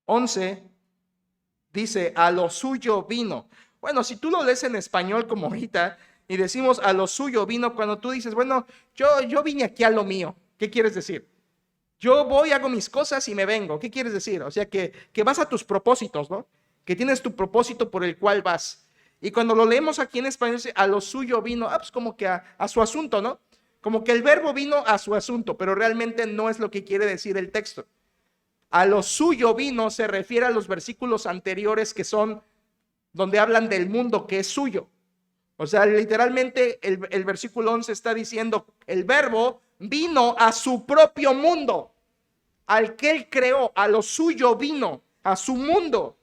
11 dice, a lo suyo vino. Bueno, si tú lo lees en español como ahorita y decimos a lo suyo vino, cuando tú dices, bueno, yo vine aquí a lo mío, ¿qué quieres decir? Yo voy, hago mis cosas y me vengo. ¿Qué quieres decir? O sea, que vas a tus propósitos, ¿no? Que tienes tu propósito por el cual vas. Y cuando lo leemos aquí en español, dice, a lo suyo vino, pues como que a su asunto, ¿no? Como que el verbo vino a su asunto, pero realmente no es lo que quiere decir el texto. A lo suyo vino se refiere a los versículos anteriores que son donde hablan del mundo que es suyo. O sea, literalmente el versículo 11 está diciendo, el verbo vino a su propio mundo, al que él creó, a lo suyo vino, a su mundo,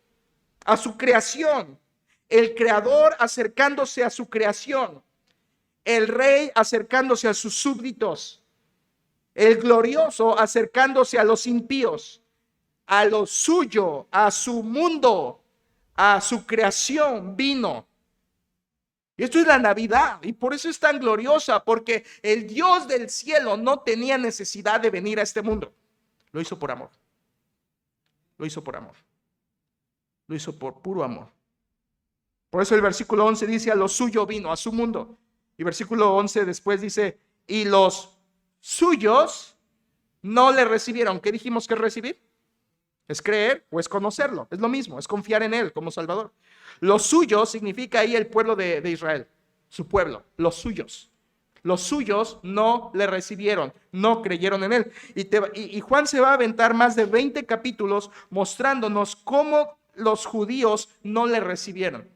a su creación. El creador acercándose a su creación, el rey acercándose a sus súbditos, el glorioso acercándose a los impíos. A lo suyo, a su mundo, a su creación vino. Y esto es la Navidad, y por eso es tan gloriosa, porque el Dios del cielo no tenía necesidad de venir a este mundo. Lo hizo por amor. Lo hizo por amor. Lo hizo por puro amor. Por eso el versículo 11 dice, a lo suyo vino, a su mundo. Y versículo 11 después dice, y los suyos no le recibieron. ¿Qué dijimos que es recibir? Es creer o es conocerlo, es lo mismo, es confiar en él como Salvador. Los suyos significa ahí el pueblo de Israel, su pueblo, los suyos. Los suyos no le recibieron, no creyeron en él. Y Juan se va a aventar más de 20 capítulos mostrándonos cómo los judíos no le recibieron,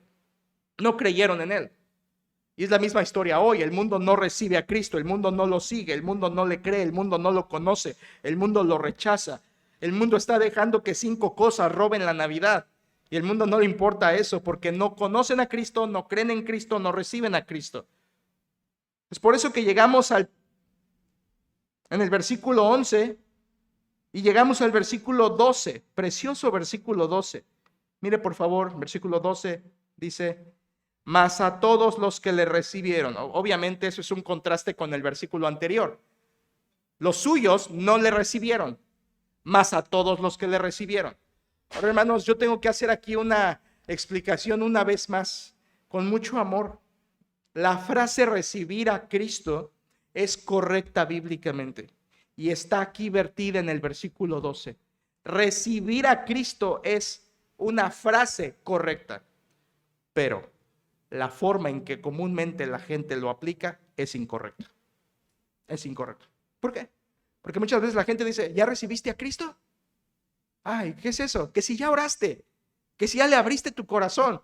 no creyeron en él. Y es la misma historia hoy. El mundo no recibe a Cristo, el mundo no lo sigue, el mundo no le cree, el mundo no lo conoce, el mundo lo rechaza. El mundo está dejando que 5 cosas roben la Navidad. Y el mundo no le importa eso porque no conocen a Cristo, no creen en Cristo, no reciben a Cristo. Es por eso que llegamos en el versículo 11 y llegamos al versículo 12. Precioso versículo 12. Mire por favor, versículo 12 dice, mas a todos los que le recibieron. Obviamente eso es un contraste con el versículo anterior. Los suyos no le recibieron, mas a todos los que le recibieron. Ahora, hermanos, yo tengo que hacer aquí una explicación una vez más, con mucho amor. La frase recibir a Cristo es correcta bíblicamente y está aquí vertida en el versículo 12. Recibir a Cristo es una frase correcta, pero la forma en que comúnmente la gente lo aplica es incorrecta. Es incorrecto. ¿Por qué? Porque muchas veces la gente dice, ¿ya recibiste a Cristo? Ay, ¿qué es eso? Que si ya oraste, que si ya le abriste tu corazón.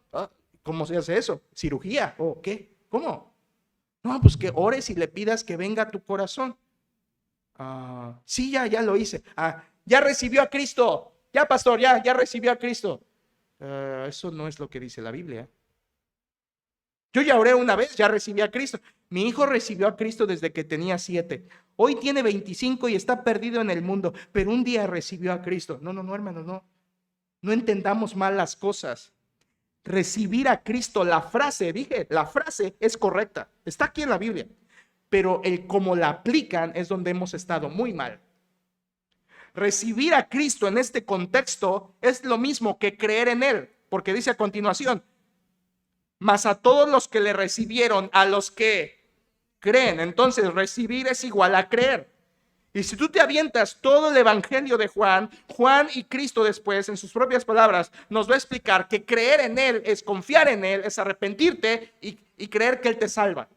¿Cómo se hace eso? ¿Cirugía o qué? ¿Cómo? No, pues que ores y le pidas que venga a tu corazón. Sí, ya lo hice. Ya recibió a Cristo. Ya, pastor, ya recibió a Cristo. Eso no es lo que dice la Biblia. Yo ya oré una vez, ya recibí a Cristo. Mi hijo recibió a Cristo desde que tenía 7. Hoy tiene 25 y está perdido en el mundo, pero un día recibió a Cristo. No, hermanos, no. No entendamos mal las cosas. Recibir a Cristo, la frase es correcta. Está aquí en la Biblia. Pero el cómo la aplican es donde hemos estado muy mal. Recibir a Cristo en este contexto es lo mismo que creer en Él, porque dice a continuación, mas a todos los que le recibieron, a los que creen. Entonces recibir es igual a creer. Y si tú te avientas todo el evangelio de Juan y Cristo después, en sus propias palabras, nos va a explicar que creer en Él es confiar en Él, es arrepentirte y creer que Él te salva.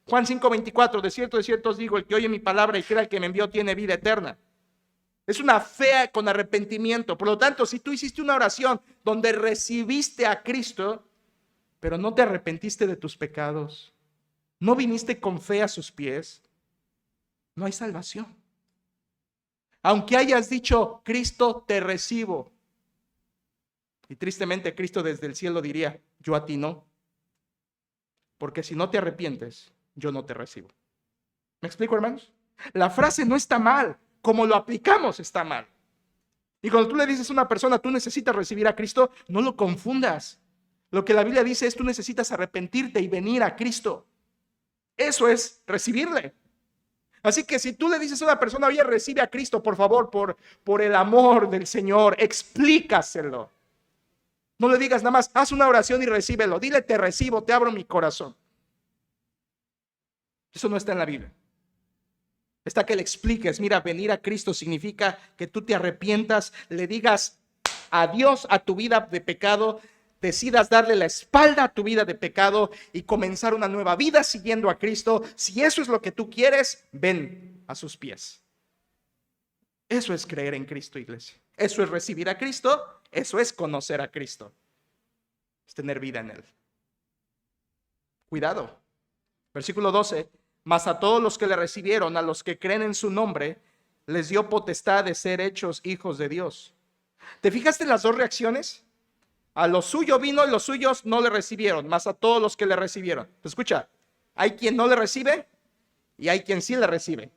Juan 5:24, de cierto os digo, el que oye mi palabra y crea el que me envió tiene vida eterna. Es una fe con arrepentimiento. Por lo tanto, si tú hiciste una oración donde recibiste a Cristo, pero no te arrepentiste de tus pecados, no viniste con fe a sus pies, no hay salvación. Aunque hayas dicho, Cristo te recibo. Y tristemente Cristo desde el cielo diría, yo a ti no. Porque si no te arrepientes, yo no te recibo. ¿Me explico, hermanos? La frase no está mal, como lo aplicamos está mal. Y cuando tú le dices a una persona, tú necesitas recibir a Cristo, no lo confundas. Lo que la Biblia dice es, tú necesitas arrepentirte y venir a Cristo. Eso es recibirle. Así que si tú le dices a una persona, oye, recibe a Cristo, por favor, por el amor del Señor, explícaselo. No le digas nada más, haz una oración y recíbelo. Dile, te recibo, te abro mi corazón. Eso no está en la Biblia. Está que le expliques, mira, venir a Cristo significa que tú te arrepientas, le digas adiós a tu vida de pecado, decidas darle la espalda a tu vida de pecado y comenzar una nueva vida siguiendo a Cristo. Si eso es lo que tú quieres, ven a sus pies. Eso es creer en Cristo, iglesia. Eso es recibir a Cristo, eso es conocer a Cristo. Es tener vida en Él. Cuidado. Versículo 12. Mas a todos los que le recibieron, a los que creen en su nombre, les dio potestad de ser hechos hijos de Dios. ¿Te fijaste en las dos reacciones? A lo suyo vino y los suyos no le recibieron, mas a todos los que le recibieron. Escucha, hay quien no le recibe y hay quien sí le recibe.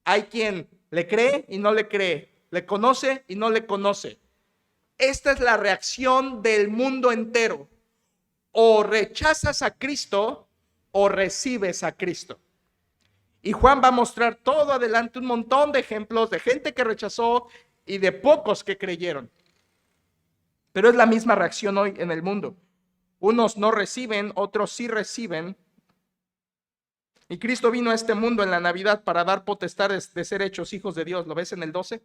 Hay quien le cree y no le cree, le conoce y no le conoce. Esta es la reacción del mundo entero. O rechazas a Cristo o recibes a Cristo. Y Juan va a mostrar todo adelante un montón de ejemplos de gente que rechazó y de pocos que creyeron. Pero es la misma reacción hoy en el mundo. Unos no reciben, otros sí reciben. Y Cristo vino a este mundo en la Navidad para dar potestades de ser hechos hijos de Dios. ¿Lo ves en el 12?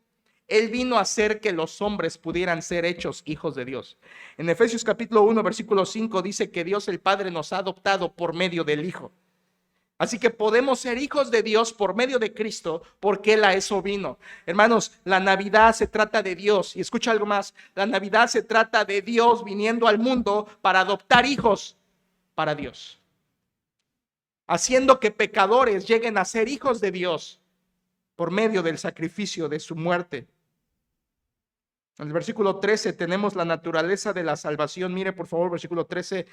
Él vino a hacer que los hombres pudieran ser hechos hijos de Dios. En Efesios capítulo 1, versículo 5 dice que Dios el Padre nos ha adoptado por medio del Hijo. Así que podemos ser hijos de Dios por medio de Cristo, porque Él a eso vino. Hermanos, la Navidad se trata de Dios. Y escucha algo más, la Navidad se trata de Dios viniendo al mundo para adoptar hijos para Dios. Haciendo que pecadores lleguen a ser hijos de Dios por medio del sacrificio de su muerte. En el versículo 13 tenemos la naturaleza de la salvación. Mire por favor, versículo 13.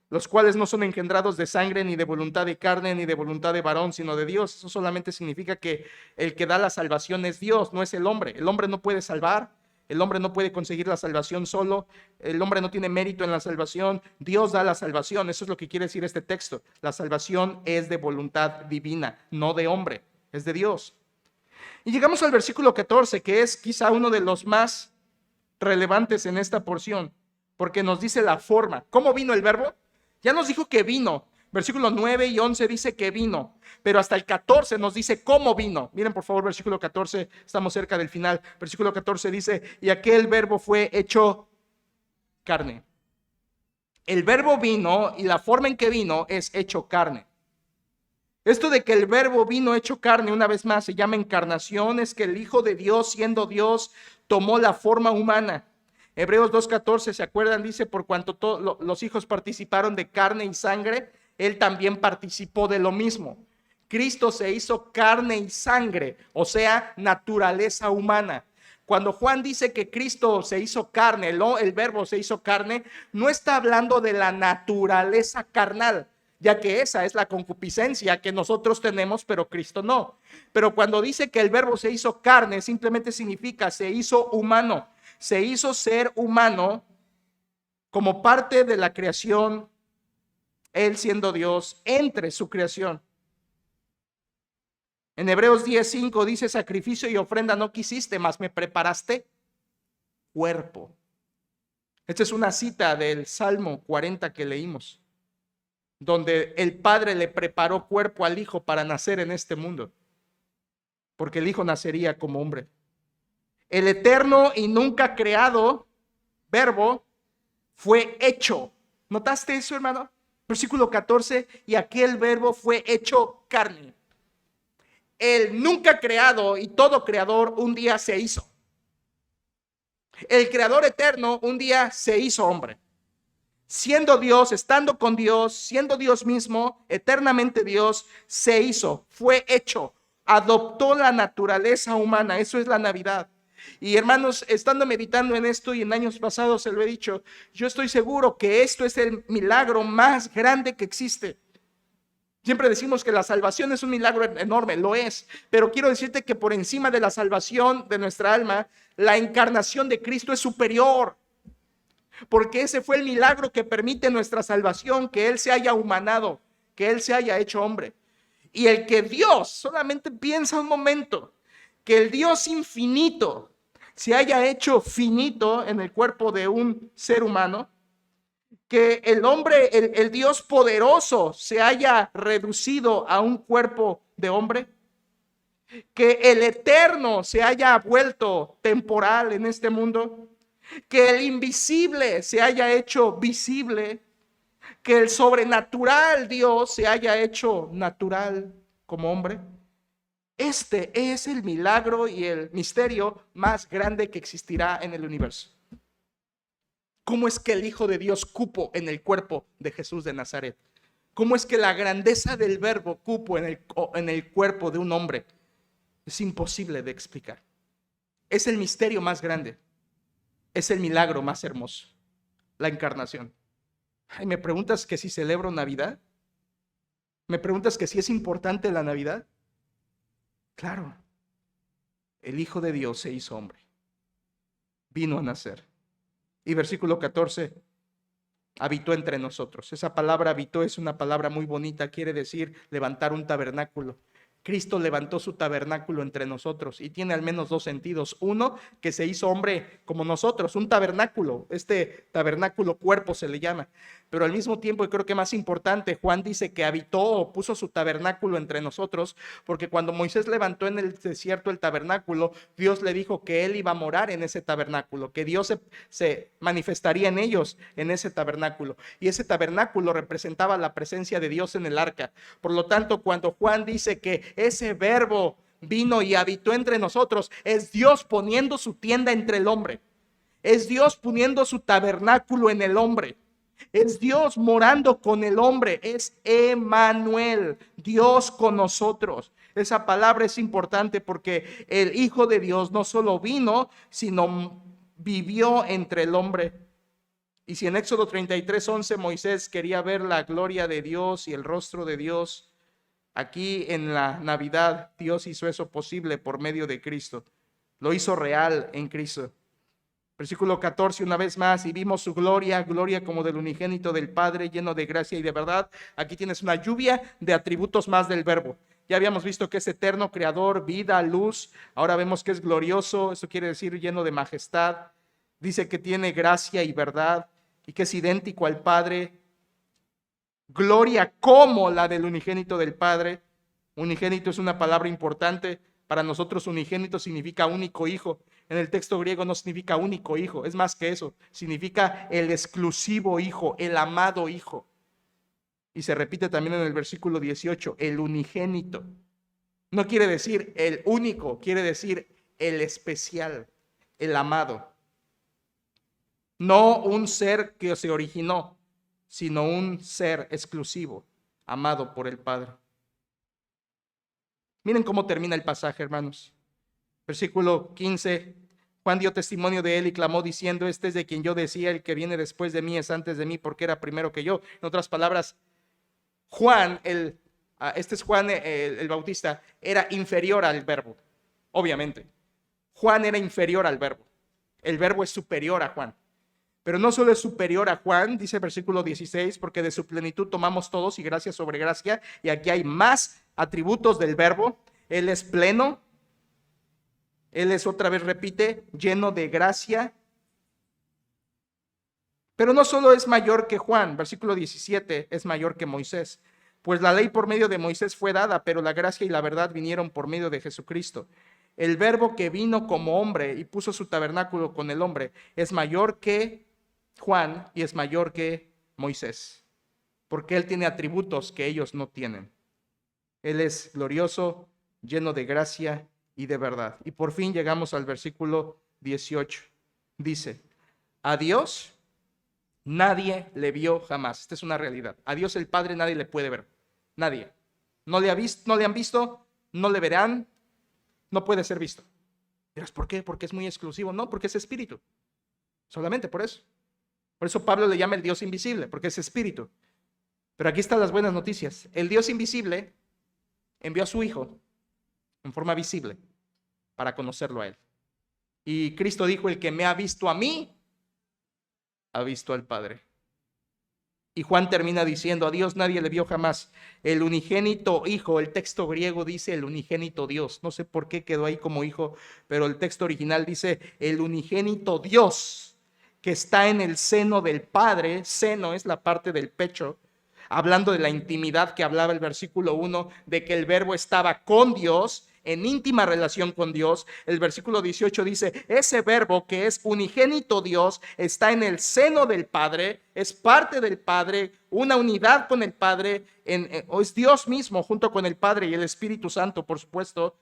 Los cuales no son engendrados de sangre, ni de voluntad de carne, ni de voluntad de varón, sino de Dios. Eso solamente significa que el que da la salvación es Dios, no es el hombre. El hombre no puede salvar, el hombre no puede conseguir la salvación solo, el hombre no tiene mérito en la salvación, Dios da la salvación. Eso es lo que quiere decir este texto. La salvación es de voluntad divina, no de hombre, es de Dios. Y llegamos al versículo 14, que es quizá uno de los más relevantes en esta porción, porque nos dice la forma. ¿Cómo vino el verbo? Ya nos dijo que vino. Versículos 9 y 11 dice que vino, pero hasta el 14 nos dice cómo vino. Miren por favor versículo 14, estamos cerca del final. Versículo 14 dice, y aquel verbo fue hecho carne. El verbo vino y la forma en que vino es hecho carne. Esto de que el verbo vino hecho carne, una vez más, se llama encarnación, es que el Hijo de Dios, siendo Dios, tomó la forma humana. Hebreos 2:14, ¿se acuerdan? Dice, por cuanto los hijos participaron de carne y sangre, Él también participó de lo mismo. Cristo se hizo carne y sangre, o sea, naturaleza humana. Cuando Juan dice que Cristo se hizo carne, el verbo se hizo carne, no está hablando de la naturaleza carnal, ya que esa es la concupiscencia que nosotros tenemos, pero Cristo no. Pero cuando dice que el verbo se hizo carne, simplemente significa se hizo humano, se hizo ser humano como parte de la creación, Él siendo Dios entre su creación. En Hebreos 10:5 dice: sacrificio y ofrenda no quisiste, mas me preparaste cuerpo. Esta es una cita del Salmo 40 que leímos, donde el Padre le preparó cuerpo al Hijo para nacer en este mundo, porque el Hijo nacería como hombre. El eterno y nunca creado verbo fue hecho. ¿Notaste eso, hermano? Versículo 14: y aquel verbo fue hecho carne. El nunca creado y todo creador un día se hizo. El creador eterno un día se hizo hombre. Siendo Dios, estando con Dios, siendo Dios mismo, eternamente Dios, se hizo, fue hecho, adoptó la naturaleza humana. Eso es la Navidad. Y hermanos, estando meditando en esto y en años pasados se lo he dicho, yo estoy seguro que esto es el milagro más grande que existe. Siempre decimos que la salvación es un milagro enorme, lo es, pero quiero decirte que por encima de la salvación de nuestra alma, la encarnación de Cristo es superior, porque ese fue el milagro que permite nuestra salvación, que Él se haya humanado, que Él se haya hecho hombre. Y el que Dios, solamente piensa un momento, que el Dios infinito se haya hecho finito en el cuerpo de un ser humano, que el hombre, el Dios poderoso se haya reducido a un cuerpo de hombre, que el eterno se haya vuelto temporal en este mundo, que el invisible se haya hecho visible, que el sobrenatural Dios se haya hecho natural como hombre. Este es el milagro y el misterio más grande que existirá en el universo. ¿Cómo es que el Hijo de Dios cupo en el cuerpo de Jesús de Nazaret? ¿Cómo es que la grandeza del verbo cupo en el cuerpo de un hombre? Es imposible de explicar. Es el misterio más grande. Es el milagro más hermoso. La encarnación. Ay, ¿me preguntas que si celebro Navidad? ¿Me preguntas que si es importante la Navidad? Claro. El Hijo de Dios se hizo hombre. Vino a nacer. Y versículo 14, habitó entre nosotros. Esa palabra habitó es una palabra muy bonita, quiere decir levantar un tabernáculo. Cristo levantó su tabernáculo entre nosotros y tiene al menos dos sentidos. Uno, que se hizo hombre como nosotros, un tabernáculo. Este tabernáculo cuerpo se le llama. Pero al mismo tiempo, y creo que más importante, Juan dice que habitó o puso su tabernáculo entre nosotros, porque cuando Moisés levantó en el desierto el tabernáculo, Dios le dijo que él iba a morar en ese tabernáculo, que Dios se manifestaría en ellos en ese tabernáculo. Y ese tabernáculo representaba la presencia de Dios en el arca. Por lo tanto, cuando Juan dice que ese verbo vino y habitó entre nosotros, es Dios poniendo su tienda entre el hombre. Es Dios poniendo su tabernáculo en el hombre. Es Dios morando con el hombre. Es Emmanuel, Dios con nosotros. Esa palabra es importante porque el Hijo de Dios no solo vino, sino vivió entre el hombre. Y si en Éxodo 33:11 Moisés quería ver la gloria de Dios y el rostro de Dios, aquí en la Navidad Dios hizo eso posible por medio de Cristo. Lo hizo real en Cristo. Versículo 14, una vez más: y vimos su gloria, gloria como del unigénito del Padre, lleno de gracia y de verdad. Aquí tienes una lluvia de atributos más del verbo. Ya habíamos visto que es eterno, creador, vida, luz. Ahora vemos que es glorioso, eso quiere decir lleno de majestad. Dice que tiene gracia y verdad y que es idéntico al Padre. Gloria como la del unigénito del Padre. Unigénito es una palabra importante. Para nosotros unigénito significa único hijo. En el texto griego no significa único hijo, es más que eso. Significa el exclusivo hijo, el amado hijo. Y se repite también en el versículo 18, el unigénito. No quiere decir el único, quiere decir el especial, el amado. No un ser que se originó, sino un ser exclusivo. amado por el Padre. Miren cómo termina el pasaje, hermanos. Versículo 15. Juan dio testimonio de él y clamó diciendo: este es de quien yo decía, el que viene después de mí es antes de mí, porque era primero que yo. En otras palabras, Juan, este es Juan el Bautista, era inferior al verbo, obviamente. Juan era inferior al verbo. El verbo es superior a Juan. Pero no solo es superior a Juan, dice el versículo 16, porque de su plenitud tomamos todos y gracia sobre gracia. Y aquí hay más atributos del verbo. Él es pleno. Él es, otra vez repite, lleno de gracia. Pero no solo es mayor que Juan, versículo 17, es mayor que Moisés. Pues la ley por medio de Moisés fue dada, pero la gracia y la verdad vinieron por medio de Jesucristo. El verbo que vino como hombre y puso su tabernáculo con el hombre es mayor que Juan y es mayor que Moisés, porque él tiene atributos que ellos no tienen. Él es glorioso, lleno de gracia y de verdad. Y por fin llegamos al versículo 18. Dice: a Dios nadie le vio jamás. Esta es una realidad. A Dios el Padre nadie le puede ver. Nadie. No le han visto, no le verán, no puede ser visto. Dirás, ¿por qué? Porque es muy exclusivo. No, porque es espíritu. Solamente por eso. Por eso Pablo le llama el Dios invisible, porque es espíritu. Pero aquí están las buenas noticias. El Dios invisible envió a su Hijo en forma visible para conocerlo a él. Y Cristo dijo: el que me ha visto a mí, ha visto al Padre. Y Juan termina diciendo: a Dios nadie le vio jamás. El unigénito Hijo, el texto griego dice el unigénito Dios. No sé por qué quedó ahí como hijo, pero el texto original dice el unigénito Dios, que está en el seno del Padre. Seno es la parte del pecho, hablando de la intimidad que hablaba el versículo 1, de que el verbo estaba con Dios, en íntima relación con Dios. El versículo 18 dice: ese verbo que es unigénito Dios está en el seno del Padre, es parte del Padre, una unidad con el Padre, o es Dios mismo junto con el Padre y el Espíritu Santo, por supuesto.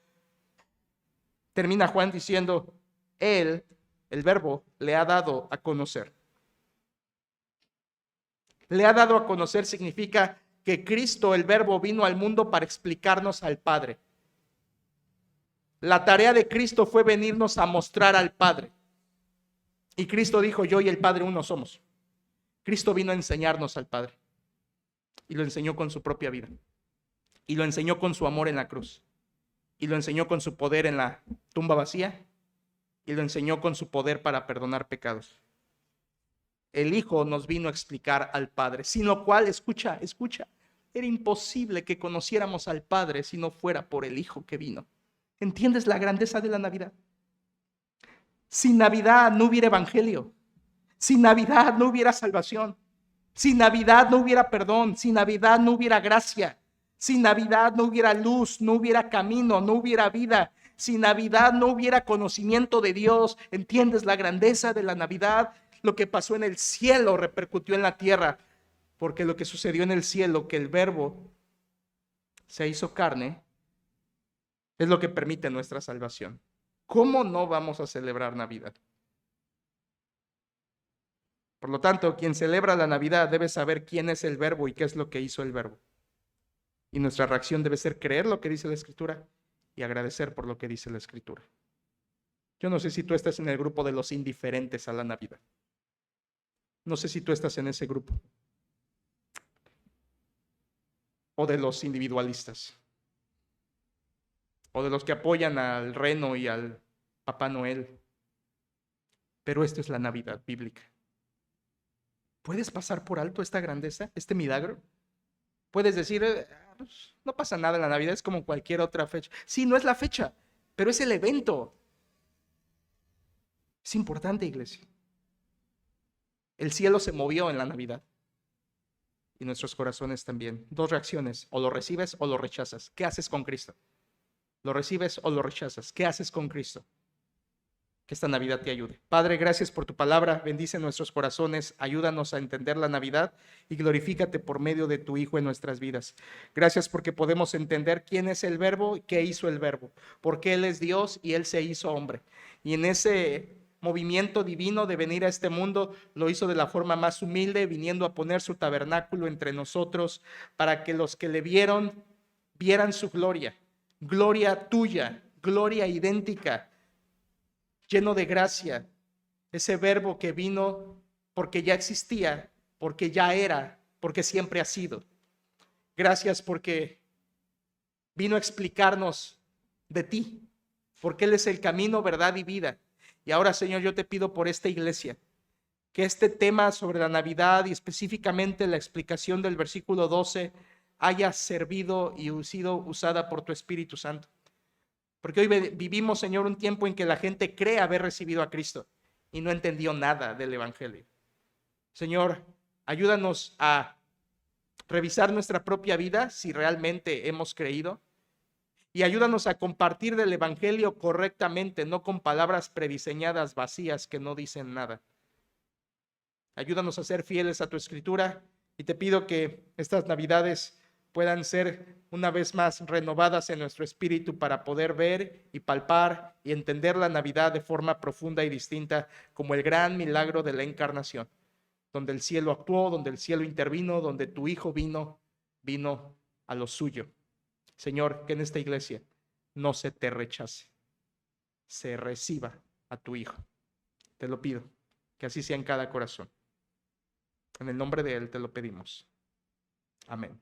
Termina Juan diciendo: él, el verbo, le ha dado a conocer. Le ha dado a conocer significa que Cristo, el verbo, vino al mundo para explicarnos al Padre. La tarea de Cristo fue venirnos a mostrar al Padre. Y Cristo dijo: yo y el Padre uno somos. Cristo vino a enseñarnos al Padre. Y lo enseñó con su propia vida. Y lo enseñó con su amor en la cruz. Y lo enseñó con su poder en la tumba vacía. Y lo enseñó con su poder para perdonar pecados. El Hijo nos vino a explicar al Padre, sin lo cual, escucha, era imposible que conociéramos al Padre si no fuera por el Hijo que vino. ¿Entiendes la grandeza de la Navidad? Sin Navidad no hubiera evangelio. Sin Navidad no hubiera salvación. Sin Navidad no hubiera perdón. Sin Navidad no hubiera gracia. Sin Navidad no hubiera luz, no hubiera camino, no hubiera vida. Sin Navidad no hubiera conocimiento de Dios. ¿Entiendes la grandeza de la Navidad? Lo que pasó en el cielo repercutió en la tierra, porque lo que sucedió en el cielo, que el verbo se hizo carne, es lo que permite nuestra salvación. ¿Cómo no vamos a celebrar Navidad? Por lo tanto, quien celebra la Navidad debe saber quién es el verbo y qué es lo que hizo el verbo. Y nuestra reacción debe ser creer lo que dice la Escritura y agradecer por lo que dice la Escritura. Yo no sé si tú estás en el grupo de los indiferentes a la Navidad. No sé si tú estás en ese grupo. O de los individualistas. O de los que apoyan al reno y al Papá Noel. Pero esto es la Navidad bíblica. ¿Puedes pasar por alto esta grandeza, este milagro? Puedes decir, no pasa nada en la Navidad, es como cualquier otra fecha. Sí, no es la fecha, pero es el evento. Es importante, iglesia. El cielo se movió en la Navidad. Y nuestros corazones también. Dos reacciones, o lo recibes o lo rechazas. ¿Qué haces con Cristo? ¿Lo recibes o lo rechazas? ¿Qué haces con Cristo? Que esta Navidad te ayude. Padre, gracias por tu palabra. Bendice nuestros corazones. Ayúdanos a entender la Navidad y glorifícate por medio de tu Hijo en nuestras vidas. Gracias porque podemos entender quién es el verbo y qué hizo el verbo. Porque Él es Dios y Él se hizo hombre. Y en ese movimiento divino de venir a este mundo, lo hizo de la forma más humilde, viniendo a poner su tabernáculo entre nosotros, para que los que le vieron, vieran su gloria, gloria tuya, gloria idéntica, lleno de gracia, ese verbo que vino porque ya existía, porque ya era, porque siempre ha sido. Gracias porque vino a explicarnos de ti, porque Él es el camino, verdad y vida. Y ahora, Señor, yo te pido por esta iglesia, que este tema sobre la Navidad y específicamente la explicación del versículo 12 haya servido y sido usada por tu Espíritu Santo. Porque hoy vivimos, Señor, un tiempo en que la gente cree haber recibido a Cristo y no entendió nada del Evangelio. Señor, ayúdanos a revisar nuestra propia vida si realmente hemos creído. Y ayúdanos a compartir del Evangelio correctamente, no con palabras prediseñadas vacías que no dicen nada. Ayúdanos a ser fieles a tu Escritura y te pido que estas Navidades puedan ser una vez más renovadas en nuestro espíritu para poder ver y palpar y entender la Navidad de forma profunda y distinta como el gran milagro de la encarnación, donde el cielo actuó, donde el cielo intervino, donde tu Hijo vino a lo suyo. Señor, que en esta iglesia no se te rechace, se reciba a tu Hijo. Te lo pido, que así sea en cada corazón. En el nombre de Él te lo pedimos. Amén.